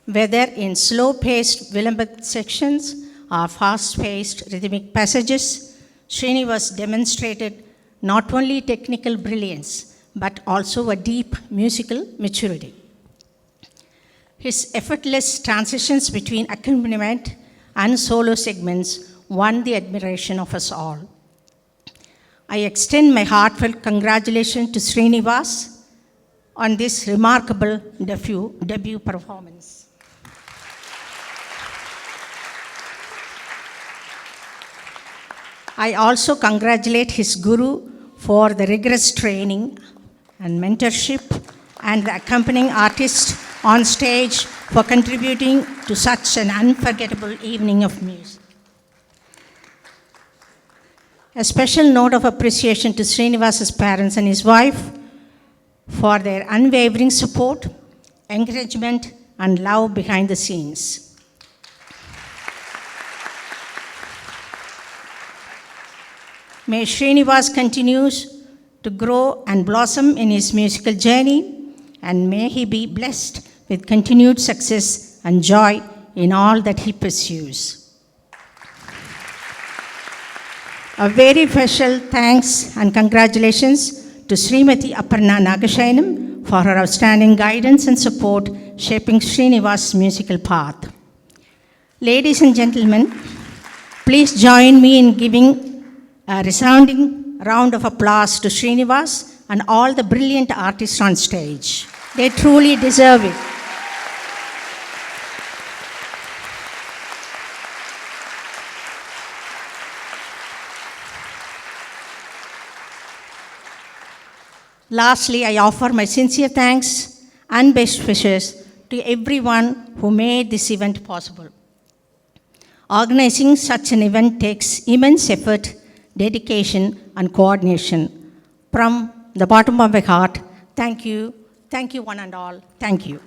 Whether in slow-paced Vilambat sections or fast-paced rhythmic passages, Srinivas demonstrated not only technical brilliance, but also a deep musical maturity. His effortless transitions between accompaniment and solo segments won the admiration of us all. I extend my heartfelt congratulations to Srinivas on this remarkable debut performance. I also congratulate his guru for the rigorous training and mentorship, and the accompanying artists on stage for contributing to such an unforgettable evening of music. A special note of appreciation to Srinivas's parents and his wife for their unwavering support, encouragement, and love behind the scenes. May Srinivas continues to grow and blossom in his musical journey, and may he be blessed with continued success and joy in all that he pursues. A very special thanks and congratulations to Srimati Aparna Nagashainam for her outstanding guidance and support shaping Srinivas' musical path. Ladies and gentlemen, please join me in giving a resounding round of applause to Srinivas and all the brilliant artists on stage. They truly deserve it. Lastly, I offer my sincere thanks and best wishes to everyone who made this event possible. Organizing such an event takes immense effort, dedication, and coordination. From the bottom of my heart, thank you. Thank you, one and all. Thank you.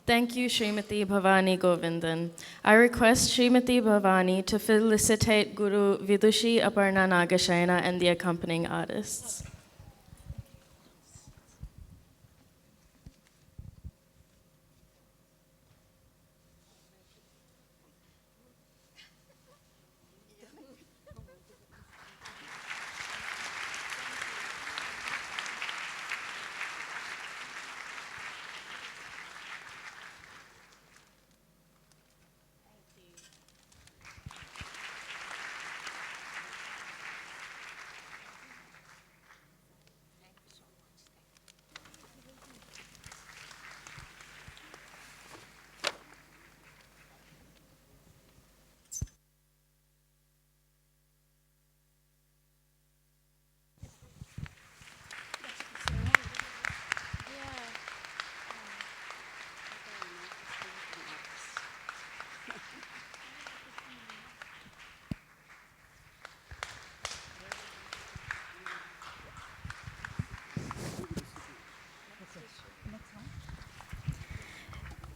Thank you, Srimati Bhavani Govindan. I request Srimati Bhavani to felicitate Guru Vidushi Aparna Nagashaina and the accompanying artists.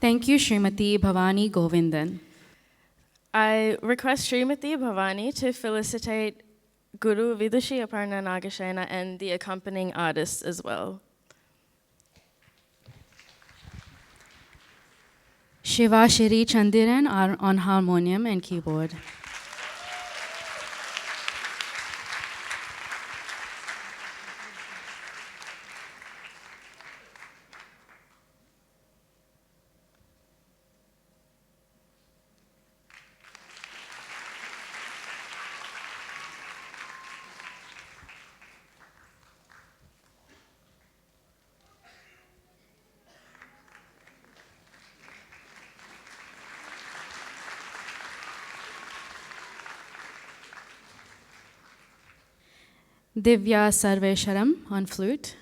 Thank you, Srimati Bhavani Govindan. I request Srimati Bhavani to felicitate Guru Vidushi Aparna Nagashaina and the accompanying artists as well. Shiva Shri Chandiran are on harmonium and keyboard. Divya Sarvesharam on flute.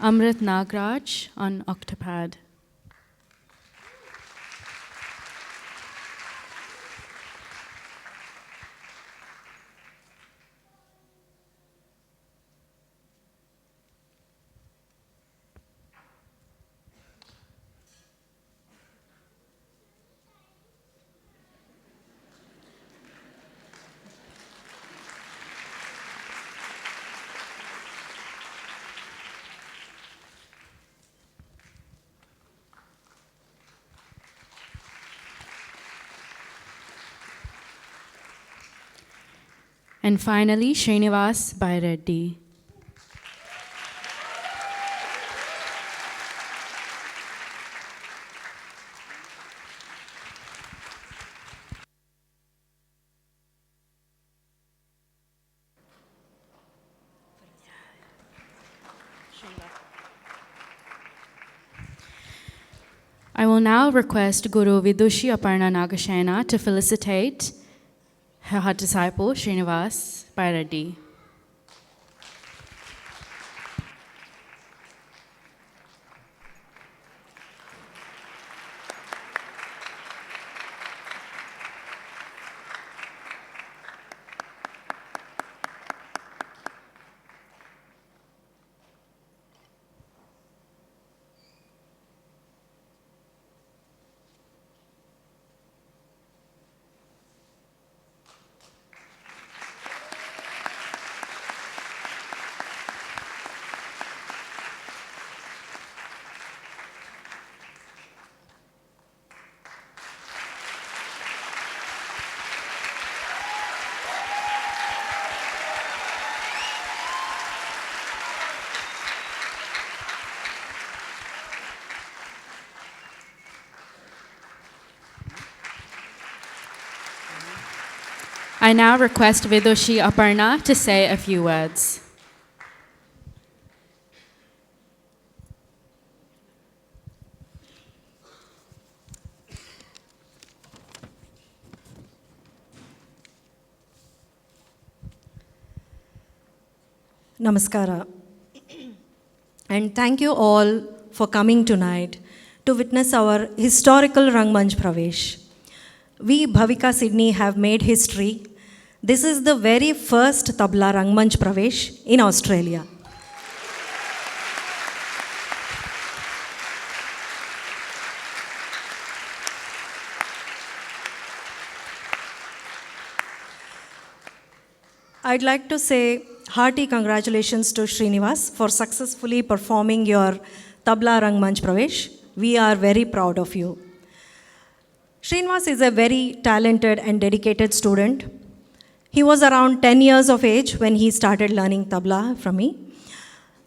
Amrit Nagraj on octopad. And finally, Srinivas Byreddy. I will now request Guru Vidushi Aparna Nagashena to felicitate her disciple Srinivas Byreddy. I now request Vidushi Aparna to say a few words. Namaskara. And thank you all for coming tonight to witness our historical Rang Manch Pravesh. We, Bhavika Sydney, have made history. This is the very first Tabla Rang Manch Pravesh in Australia. I'd like to say hearty congratulations to Srinivas for successfully performing your Tabla Rang Manch Pravesh. We are very proud of you. Srinivas is a very talented and dedicated student. He was around 10 years of age when he started learning tabla from me.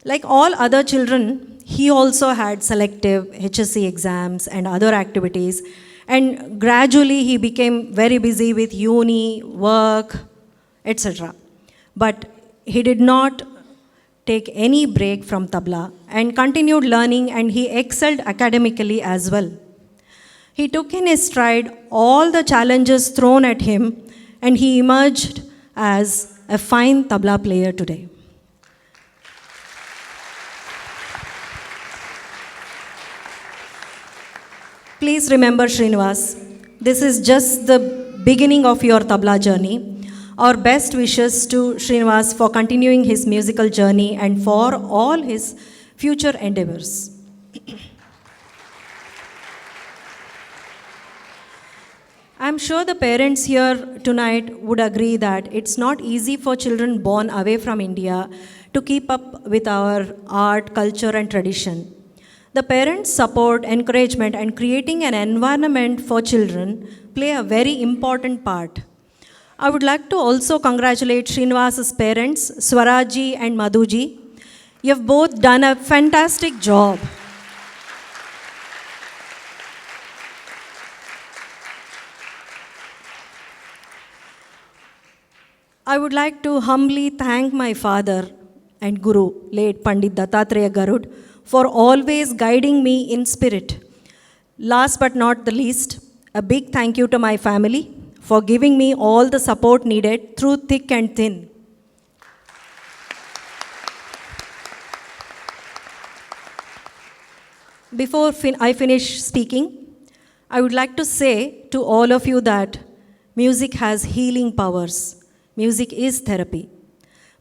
Like all other children, he also had selective HSC exams and other activities, and gradually he became very busy with uni, work, etc. But he did not take any break from tabla and continued learning, and he excelled academically as well. He took in his stride all the challenges thrown at him, and he emerged as a fine tabla player today. Please remember, Srinivas, this is just the beginning of your tabla journey. Our best wishes to Srinivas for continuing his musical journey and for all his future endeavors. I'm sure the parents here tonight would agree that it's not easy for children born away from India to keep up with our art, culture, and tradition. The parents' support, encouragement, and creating an environment for children play a very important part. I would like to also congratulate Srinivas's parents, Swaraji and Madhuji. You have both done a fantastic job. I would like to humbly thank my father and Guru, late Pandit Dattatreya Garud, for always guiding me in spirit. Last but not the least, a big thank you to my family for giving me all the support needed through thick and thin. Before I finish speaking, I would like to say to all of you that music has healing powers. Music is therapy.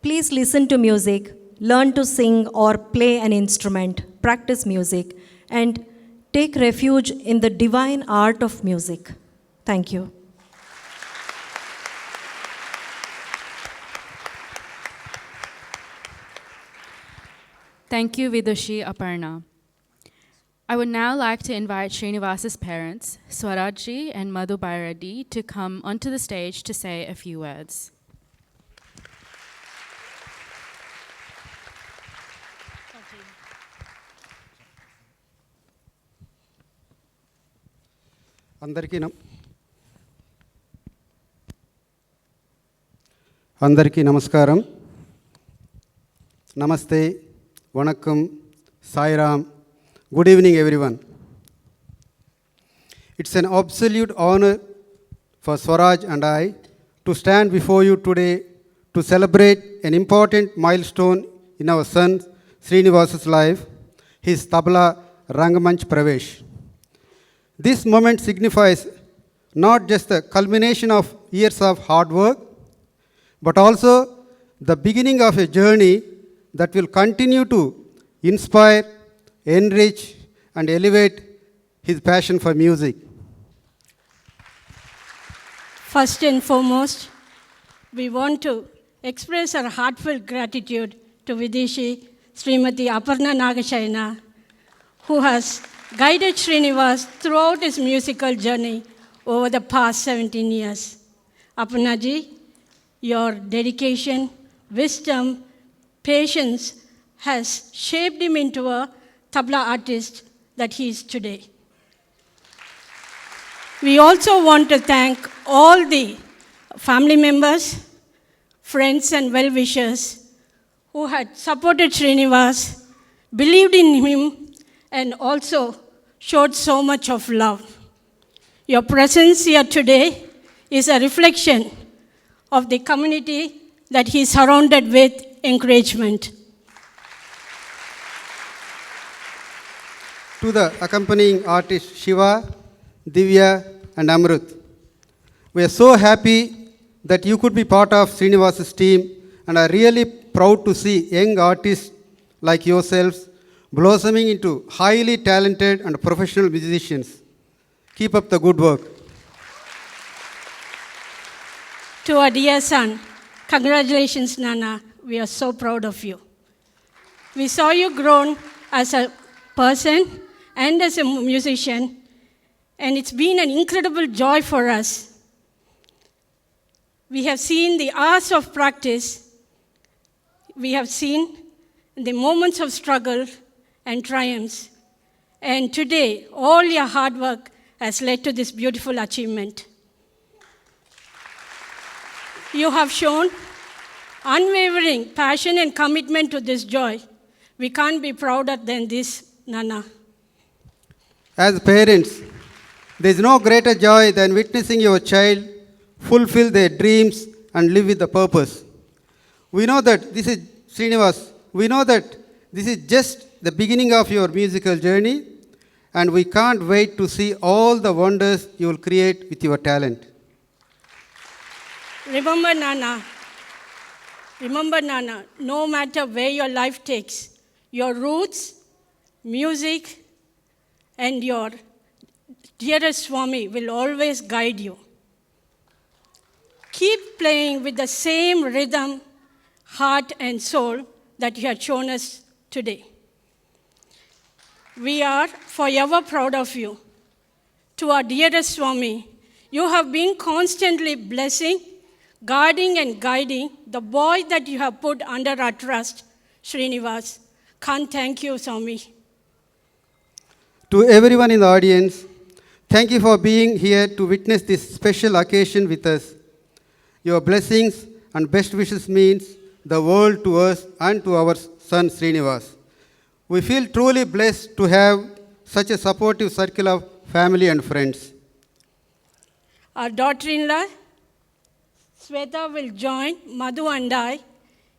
Please listen to music, learn to sing or play an instrument, practice music, and take refuge in the divine art of music. Thank you. Thank you, Vidushi Aparna. I would now like to invite Srinivas's parents, Swaraji and Madhu Byreddy, to come onto the stage to say a few words. అందరికీ నమస్కారం. Namaste, Vanakkam, Sai Ram. Good evening, everyone. It's an absolute honor for Swaraj and I to stand before you today to celebrate an important milestone in our son Srinivas's life, his Tabla Rang Manch Pravesh. This moment signifies not just the culmination of years of hard work, but also the beginning of a journey that will continue to inspire, enrich, and elevate his passion for music. First and foremost, we want to express our heartfelt gratitude to Vidishi Srimati Aparna Nagashayana, who has guided Srinivas throughout his musical journey over the past 17 years. Aparnaji, your dedication, wisdom, patience has shaped him into a tabla artist that he is today. We also want to thank all the family members, friends and well-wishers who had supported Srinivas, believed in him, and also showed so much of love. Your presence here today is a reflection of the community that he is surrounded with encouragement. To the accompanying artists Shiva, Divya, and Amrut, we are so happy that you could be part of Srinivas's team and are really proud to see young artists like yourselves blossoming into highly talented and professional musicians. Keep up the good work. To our dear son, congratulations, Nana. We are so proud of you. We saw you grown as a person and as a musician, and it's been an incredible joy for us. We have seen the hours of practice. We have seen the moments of struggle and triumphs. And today, all your hard work has led to this beautiful achievement. You have shown unwavering passion and commitment to this joy. We can't be prouder than this, Nana. As parents, there is no greater joy than witnessing your child fulfill their dreams and live with a purpose. We know that this is Srinivas. We know that this is just the beginning of your musical journey, and we can't wait to see all the wonders you will create with your talent. Remember, Nana, no matter where your life takes, your roots, music, and your dearest Swami will always guide you. Keep playing with the same rhythm, heart, and soul that you have shown us today. We are forever proud of you. To our dearest Swami, you have been constantly blessing, guarding, and guiding the boy that you have put under our trust, Srinivas. Can't thank you, Swami. To everyone in the audience, thank you for being here to witness this special occasion with us. Your blessings and best wishes means the world to us and to our son Srinivas. We feel truly blessed to have such a supportive circle of family and friends. Our daughter-in-law, Sweta, will join Madhu and I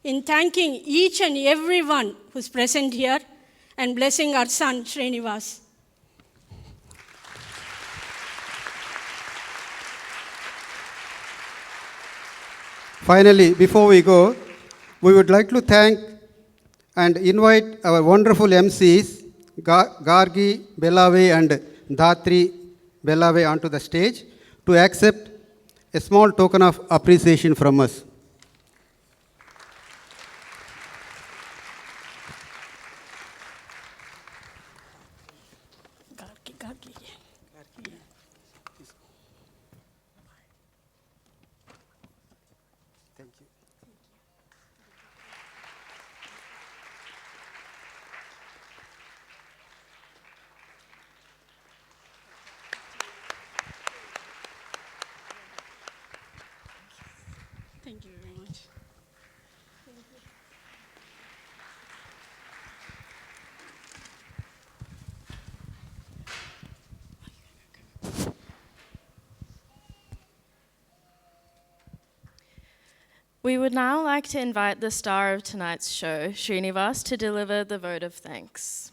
in thanking each and everyone who's present here and blessing our son, Srinivas. Finally, before we go, we would like to thank and invite our wonderful MCs, Gargi Belave and Dhatri Belave, onto the stage to accept a small token of appreciation from us. Thank you very much. Thank you. We would now like to invite the star of tonight's show, Srinivas, to deliver the vote of thanks.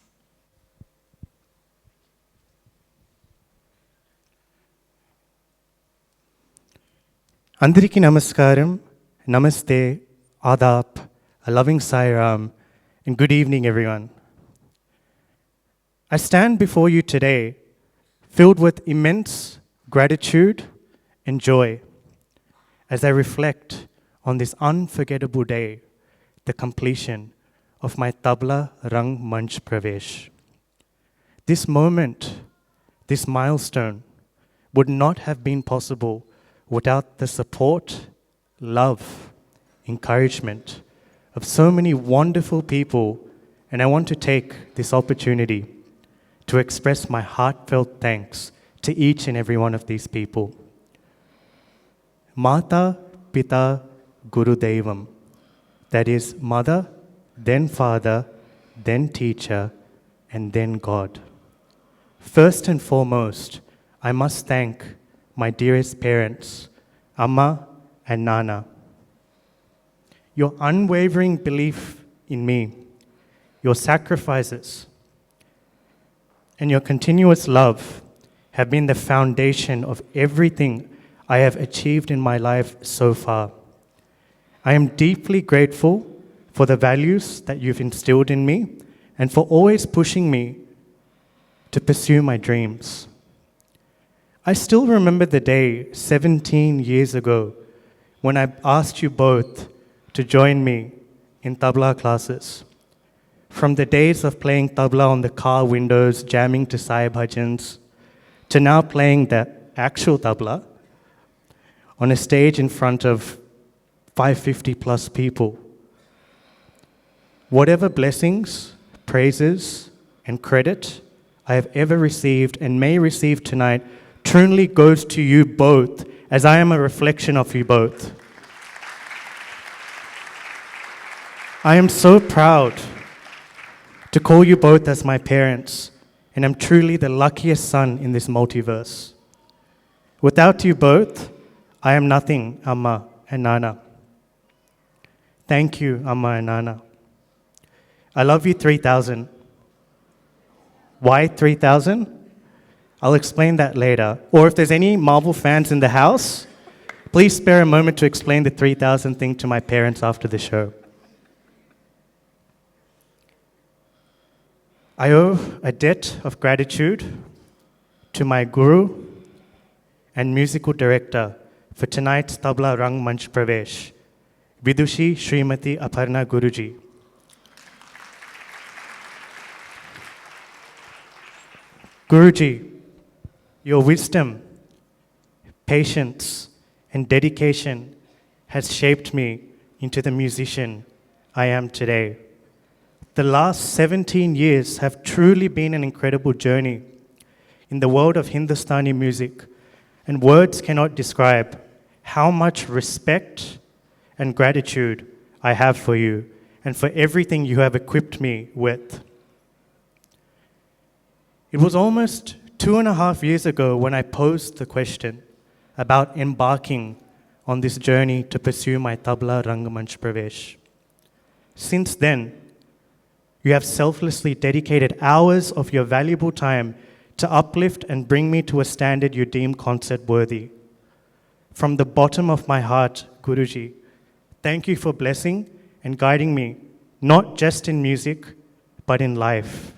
Andariki Namaskaram, Namaste, Adab, a loving Sairam, and good evening, everyone. I stand before you today filled with immense gratitude and joy as I reflect on this unforgettable day, the completion of my Tabla Rang Manch Pravesh. This moment, this milestone, would not have been possible without the support, love, encouragement of so many wonderful people, and I want to take this opportunity to express my heartfelt thanks to each and every one of these people. Mata, Pita, Guru Devam. That is mother, then father, then teacher, and then God. First and foremost, I must thank my dearest parents, Amma and Nana. Your unwavering belief in me, your sacrifices, and your continuous love have been the foundation of everything I have achieved in my life so far. I am deeply grateful for the values that you've instilled in me and for always pushing me to pursue my dreams. I still remember the day 17 years ago when I asked you both to join me in tabla classes. From the days of playing tabla on the car windows, jamming to Sai bhajans, to now playing the actual tabla on a stage in front of 550 plus people. Whatever blessings, praises, and credit I have ever received and may receive tonight truly goes to you both, as I am a reflection of you both. I am so proud to call you both as my parents, and I'm truly the luckiest son in this multiverse. Without you both, I am nothing, Amma and Nana. Thank you, Amma and Nana. I love you 3,000. Why 3,000? I'll explain that later. Or if there's any Marvel fans in the house, please spare a moment to explain the 3,000 thing to my parents after the show. I owe a debt of gratitude to my guru and musical director for tonight's Tabla Rang Manch Pravesh, Vidushi Srimati Aparna Guruji. Guruji, your wisdom, patience, and dedication has shaped me into the musician I am today. The last 17 years have truly been an incredible journey in the world of Hindustani music, and words cannot describe how much respect and gratitude I have for you and for everything you have equipped me with. It was almost 2.5 years ago when I posed the question about embarking on this journey to pursue my Tabla Rang Manch Pravesh. Since then, you have selflessly dedicated hours of your valuable time to uplift and bring me to a standard you deem concert worthy. From the bottom of my heart, Guruji, thank you for blessing and guiding me, not just in music, but in life.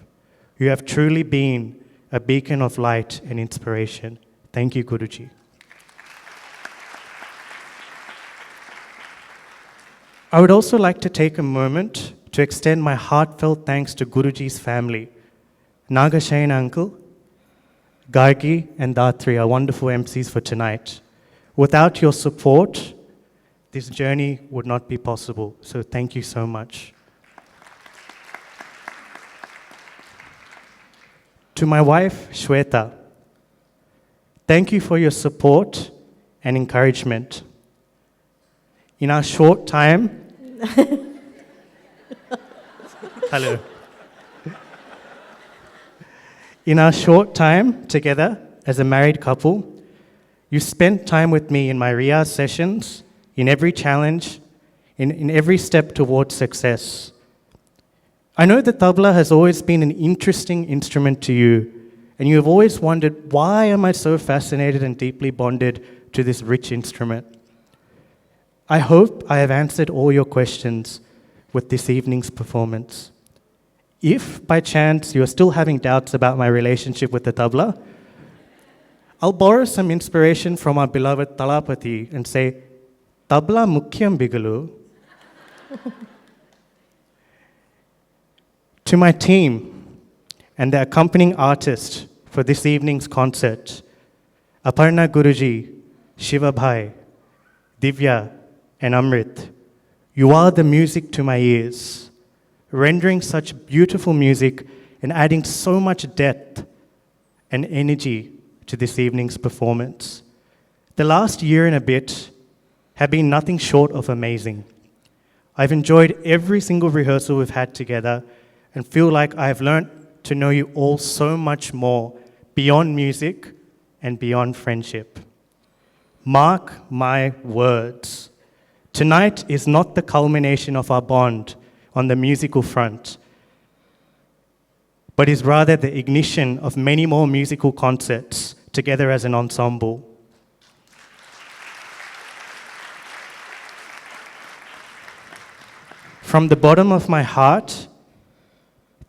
You have truly been a beacon of light and inspiration. Thank you, Guruji. I would also like to take a moment to extend my heartfelt thanks to Guruji's family, Nagashayan uncle, Gargi and Datri are wonderful MCs for tonight. Without your support, this journey would not be possible. So thank you so much. To my wife, Shweta, thank you for your support and encouragement. In our short time, hello. In our short time together as a married couple, you spent time with me in my Riyaz sessions, in every challenge, in every step towards success. I know the tabla has always been an interesting instrument to you, and you have always wondered, why am I so fascinated and deeply bonded to this rich instrument? I hope I have answered all your questions with this evening's performance. If, by chance, you are still having doubts about my relationship with the tabla, I'll borrow some inspiration from our beloved Talapati and say, Tabla mukhyam bigalu. To my team and the accompanying artist for this evening's concert, Aparna Guruji, Shiva Bhai, Divya, and Amrit, you are the music to my ears, rendering such beautiful music and adding so much depth and energy to this evening's performance. The last year and a bit have been nothing short of amazing. I've enjoyed every single rehearsal we've had together and feel like I've learned to know you all so much more beyond music and beyond friendship. Mark my words. Tonight is not the culmination of our bond on the musical front, but is rather the ignition of many more musical concerts together as an ensemble. From the bottom of my heart,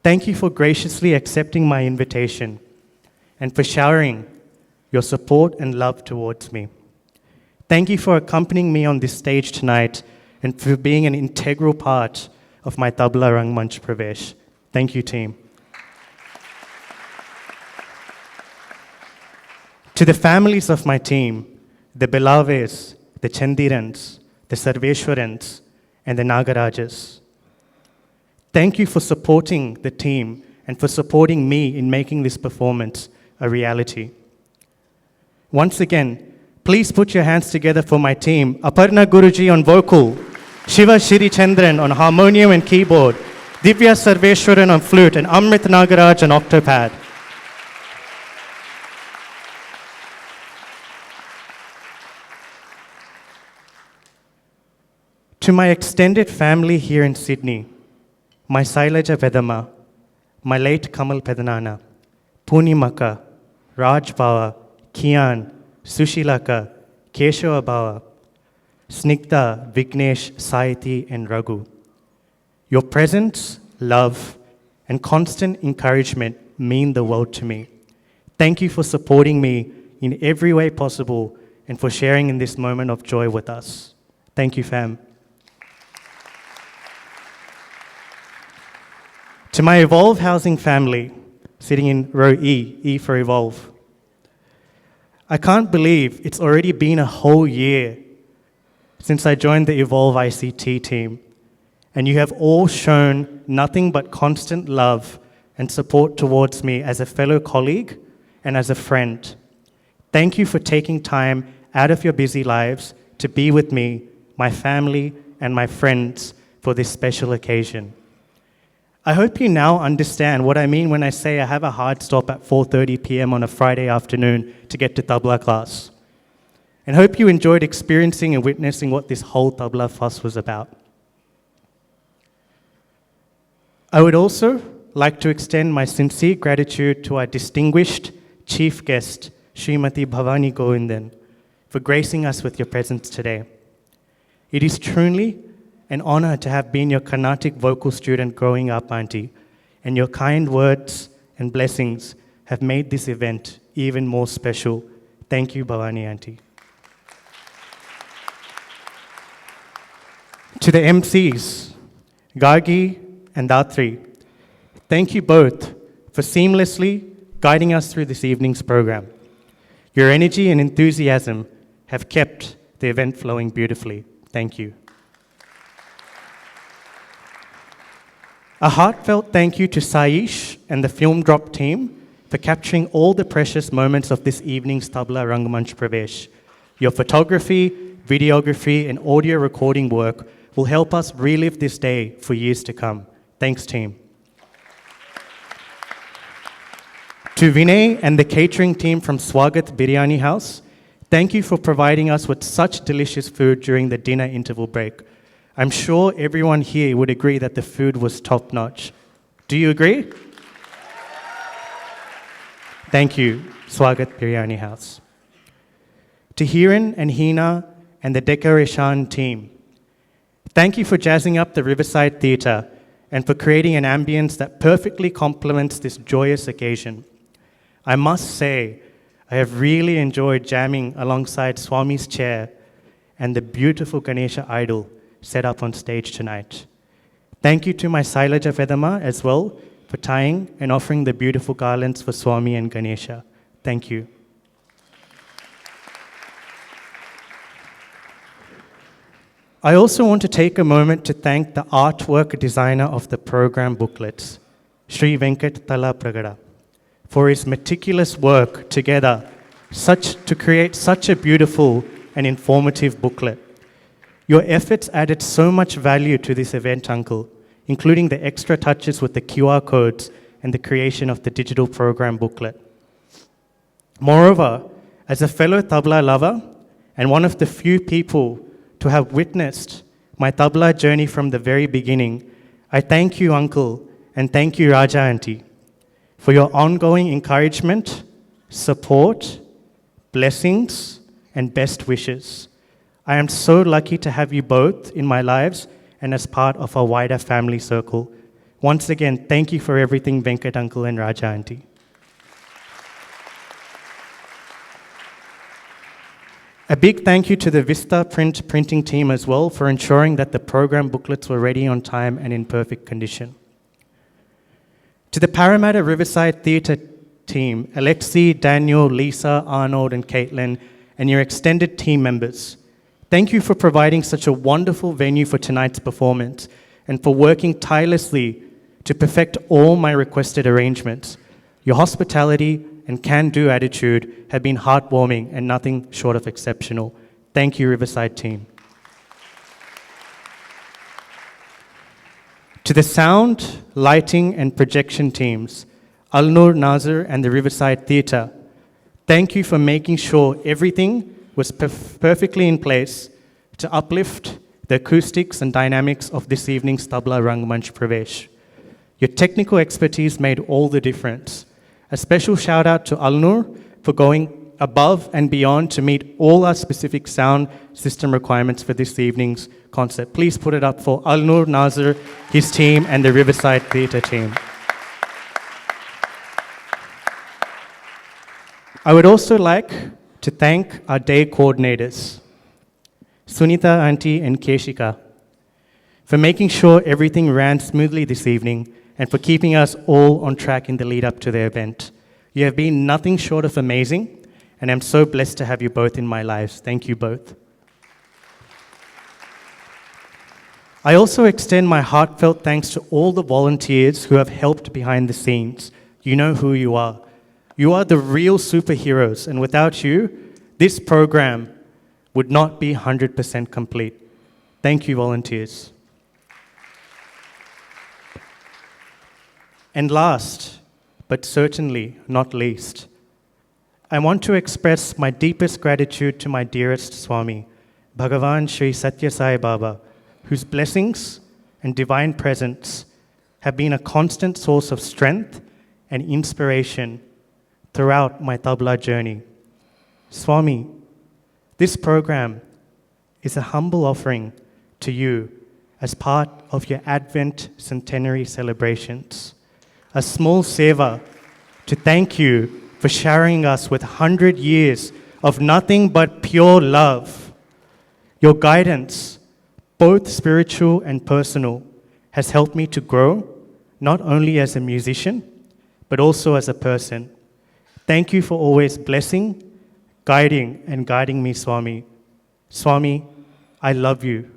thank you for graciously accepting my invitation and for showering your support and love towards me. Thank you for accompanying me on this stage tonight and for being an integral part of my Tabla Rang Manch Pravesh. Thank you, team. To the families of my team, the Belaves, the Chandirans, the Sarveshwarans, and the Nagarajas, thank you for supporting the team and for supporting me in making this performance a reality. Once again, please put your hands together for my team. Aparna Guruji on vocal, Shiva Shri Chandran on harmonium and keyboard, Divya Sarveshwaran on flute, and Amrit Nagaraj on octopad. To my extended family here in Sydney, my Sailaja Vedama, my late Kamal Pedanana, Punimaka, Raj Bawa, Kian, Sushilaka, Keshava Bawa, Snigdha, Vignesh, Saiti, and Raghu. Your presence, love, and constant encouragement mean the world to me. Thank you for supporting me in every way possible and for sharing in this moment of joy with us. Thank you, fam. To my Evolve Housing family, sitting in row E for Evolve, I can't believe it's already been a whole year since I joined the Evolve ICT team, and you have all shown nothing but constant love and support towards me as a fellow colleague and as a friend. Thank you for taking time out of your busy lives to be with me, my family, and my friends for this special occasion. I hope you now understand what I mean when I say I have a hard stop at 4:30 p.m. on a Friday afternoon to get to tabla class. And hope you enjoyed experiencing and witnessing what this whole tabla fuss was about. I would also like to extend my sincere gratitude to our distinguished chief guest, Srimati Bhavani Govindan, for gracing us with your presence today. It is truly an honor to have been your Carnatic vocal student growing up, Auntie, and your kind words and blessings have made this event even more special. Thank you, Bhavani Auntie. To the MCs, Gargi and Datri, thank you both for seamlessly guiding us through this evening's program. Your energy and enthusiasm have kept the event flowing beautifully. Thank you. A heartfelt thank you to Saish and the Film Drop team for capturing all the precious moments of this evening's Tabla Rang Manch Pravesh. Your photography, videography, and audio recording work will help us relive this day for years to come. Thanks, team. To Vinay and the catering team from Swagat Biryani House, thank you for providing us with such delicious food during the dinner interval break. I'm sure everyone here would agree that the food was top-notch. Do you agree? Thank you, Swagat Biryani House. To Hiran and Hina and the decoration team, thank you for jazzing up the Riverside Theatre and for creating an ambience that perfectly complements this joyous occasion. I must say, I have really enjoyed jamming alongside Swami's chair and the beautiful Ganesha idol set up on stage tonight. Thank you to my Sailaja Vedama as well for tying and offering the beautiful garlands for Swami and Ganesha. Thank you. I also want to take a moment to thank the artwork designer of the program booklets, Sri Venkat Tala Pragada, for his meticulous work together to create such a beautiful and informative booklet. Your efforts added so much value to this event, Uncle, including the extra touches with the QR codes and the creation of the digital program booklet. Moreover, as a fellow tabla lover and one of the few people to have witnessed my tabla journey from the very beginning, I thank you, Uncle, and thank you, Raja Auntie, for your ongoing encouragement, support, blessings, and best wishes. I am so lucky to have you both in my lives and as part of our wider family circle. Once again, thank you for everything, Venkat Uncle and Raja Auntie. A big thank you to the Vista printing team as well for ensuring that the program booklets were ready on time and in perfect condition. To the Parramatta Riverside Theatre team, Alexi, Daniel, Lisa, Arnold, and Caitlin, and your extended team members, thank you for providing such a wonderful venue for tonight's performance and for working tirelessly to perfect all my requested arrangements. Your hospitality and can-do attitude have been heartwarming and nothing short of exceptional. Thank you, Riverside team. To the sound, lighting, and projection teams, Al-Nur Nazir and the Riverside Theatre, thank you for making sure everything was perfectly in place to uplift the acoustics and dynamics of this evening's Tabla Rang Manch Pravesh. Your technical expertise made all the difference. A special shout out to Al-Nur for going above and beyond to meet all our specific sound system requirements for this evening's concert. Please put it up for Al-Nur Nazir, his team, and the Riverside Theatre team. I would also like to thank our day coordinators, Sunita Auntie and Keshika, for making sure everything ran smoothly this evening and for keeping us all on track in the lead up to the event. You have been nothing short of amazing, and I'm so blessed to have you both in my lives. Thank you both. I also extend my heartfelt thanks to all the volunteers who have helped behind the scenes. You know who you are. You are the real superheroes, and without you, this program would not be 100% complete. Thank you, volunteers. And last, but certainly not least, I want to express my deepest gratitude to my dearest Swami, Bhagavan Sri Satya Sai Baba, whose blessings and divine presence have been a constant source of strength and inspiration throughout my tabla journey. Swami, this program is a humble offering to you as part of your Advent centenary celebrations. A small seva to thank you for showering us with 100 years of nothing but pure love. Your guidance, both spiritual and personal, has helped me to grow, not only as a musician, but also as a person. Thank you for always blessing, guiding, and guiding me, Swami. Swami, I love you.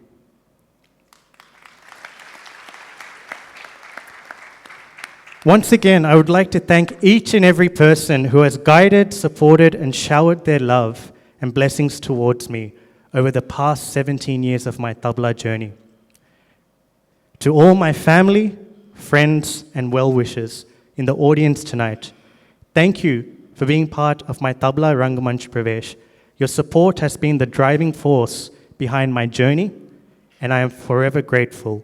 Once again, I would like to thank each and every person who has guided, supported, and showered their love and blessings towards me over the past 17 years of my tabla journey. To all my family, friends, and well-wishers in the audience tonight, thank you for being part of my Tabla Rang Manch Pravesh. Your support has been the driving force behind my journey and I am forever grateful.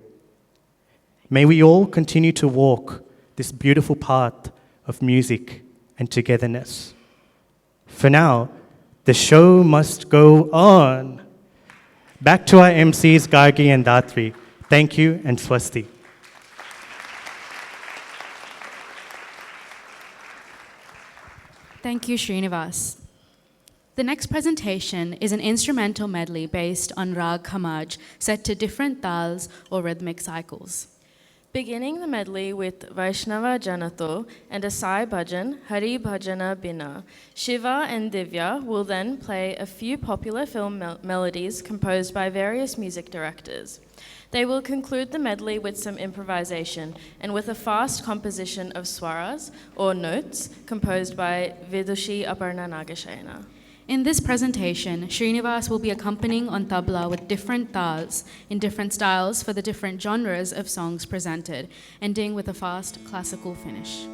May we all continue to walk this beautiful path of music and togetherness. For now, the show must go on. Back to our MCs, Gargi and Datri. Thank you and Swasti. Thank you, Srinivas. The next presentation is an instrumental medley based on Rag Khamaj, set to different tals or rhythmic cycles. Beginning the medley with Vaishnava Janato and a Sai Bhajan, Hari Bhajana Bina, Shiva and Divya will then play a few popular film melodies composed by various music directors. They will conclude the medley with some improvisation and with a fast composition of swaras, or notes, composed by Vidushi Aparna Nagashayana. In this presentation, Srinivas will be accompanying on tabla with different tals in different styles for the different genres of songs presented, ending with a fast classical finish.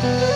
Thank you.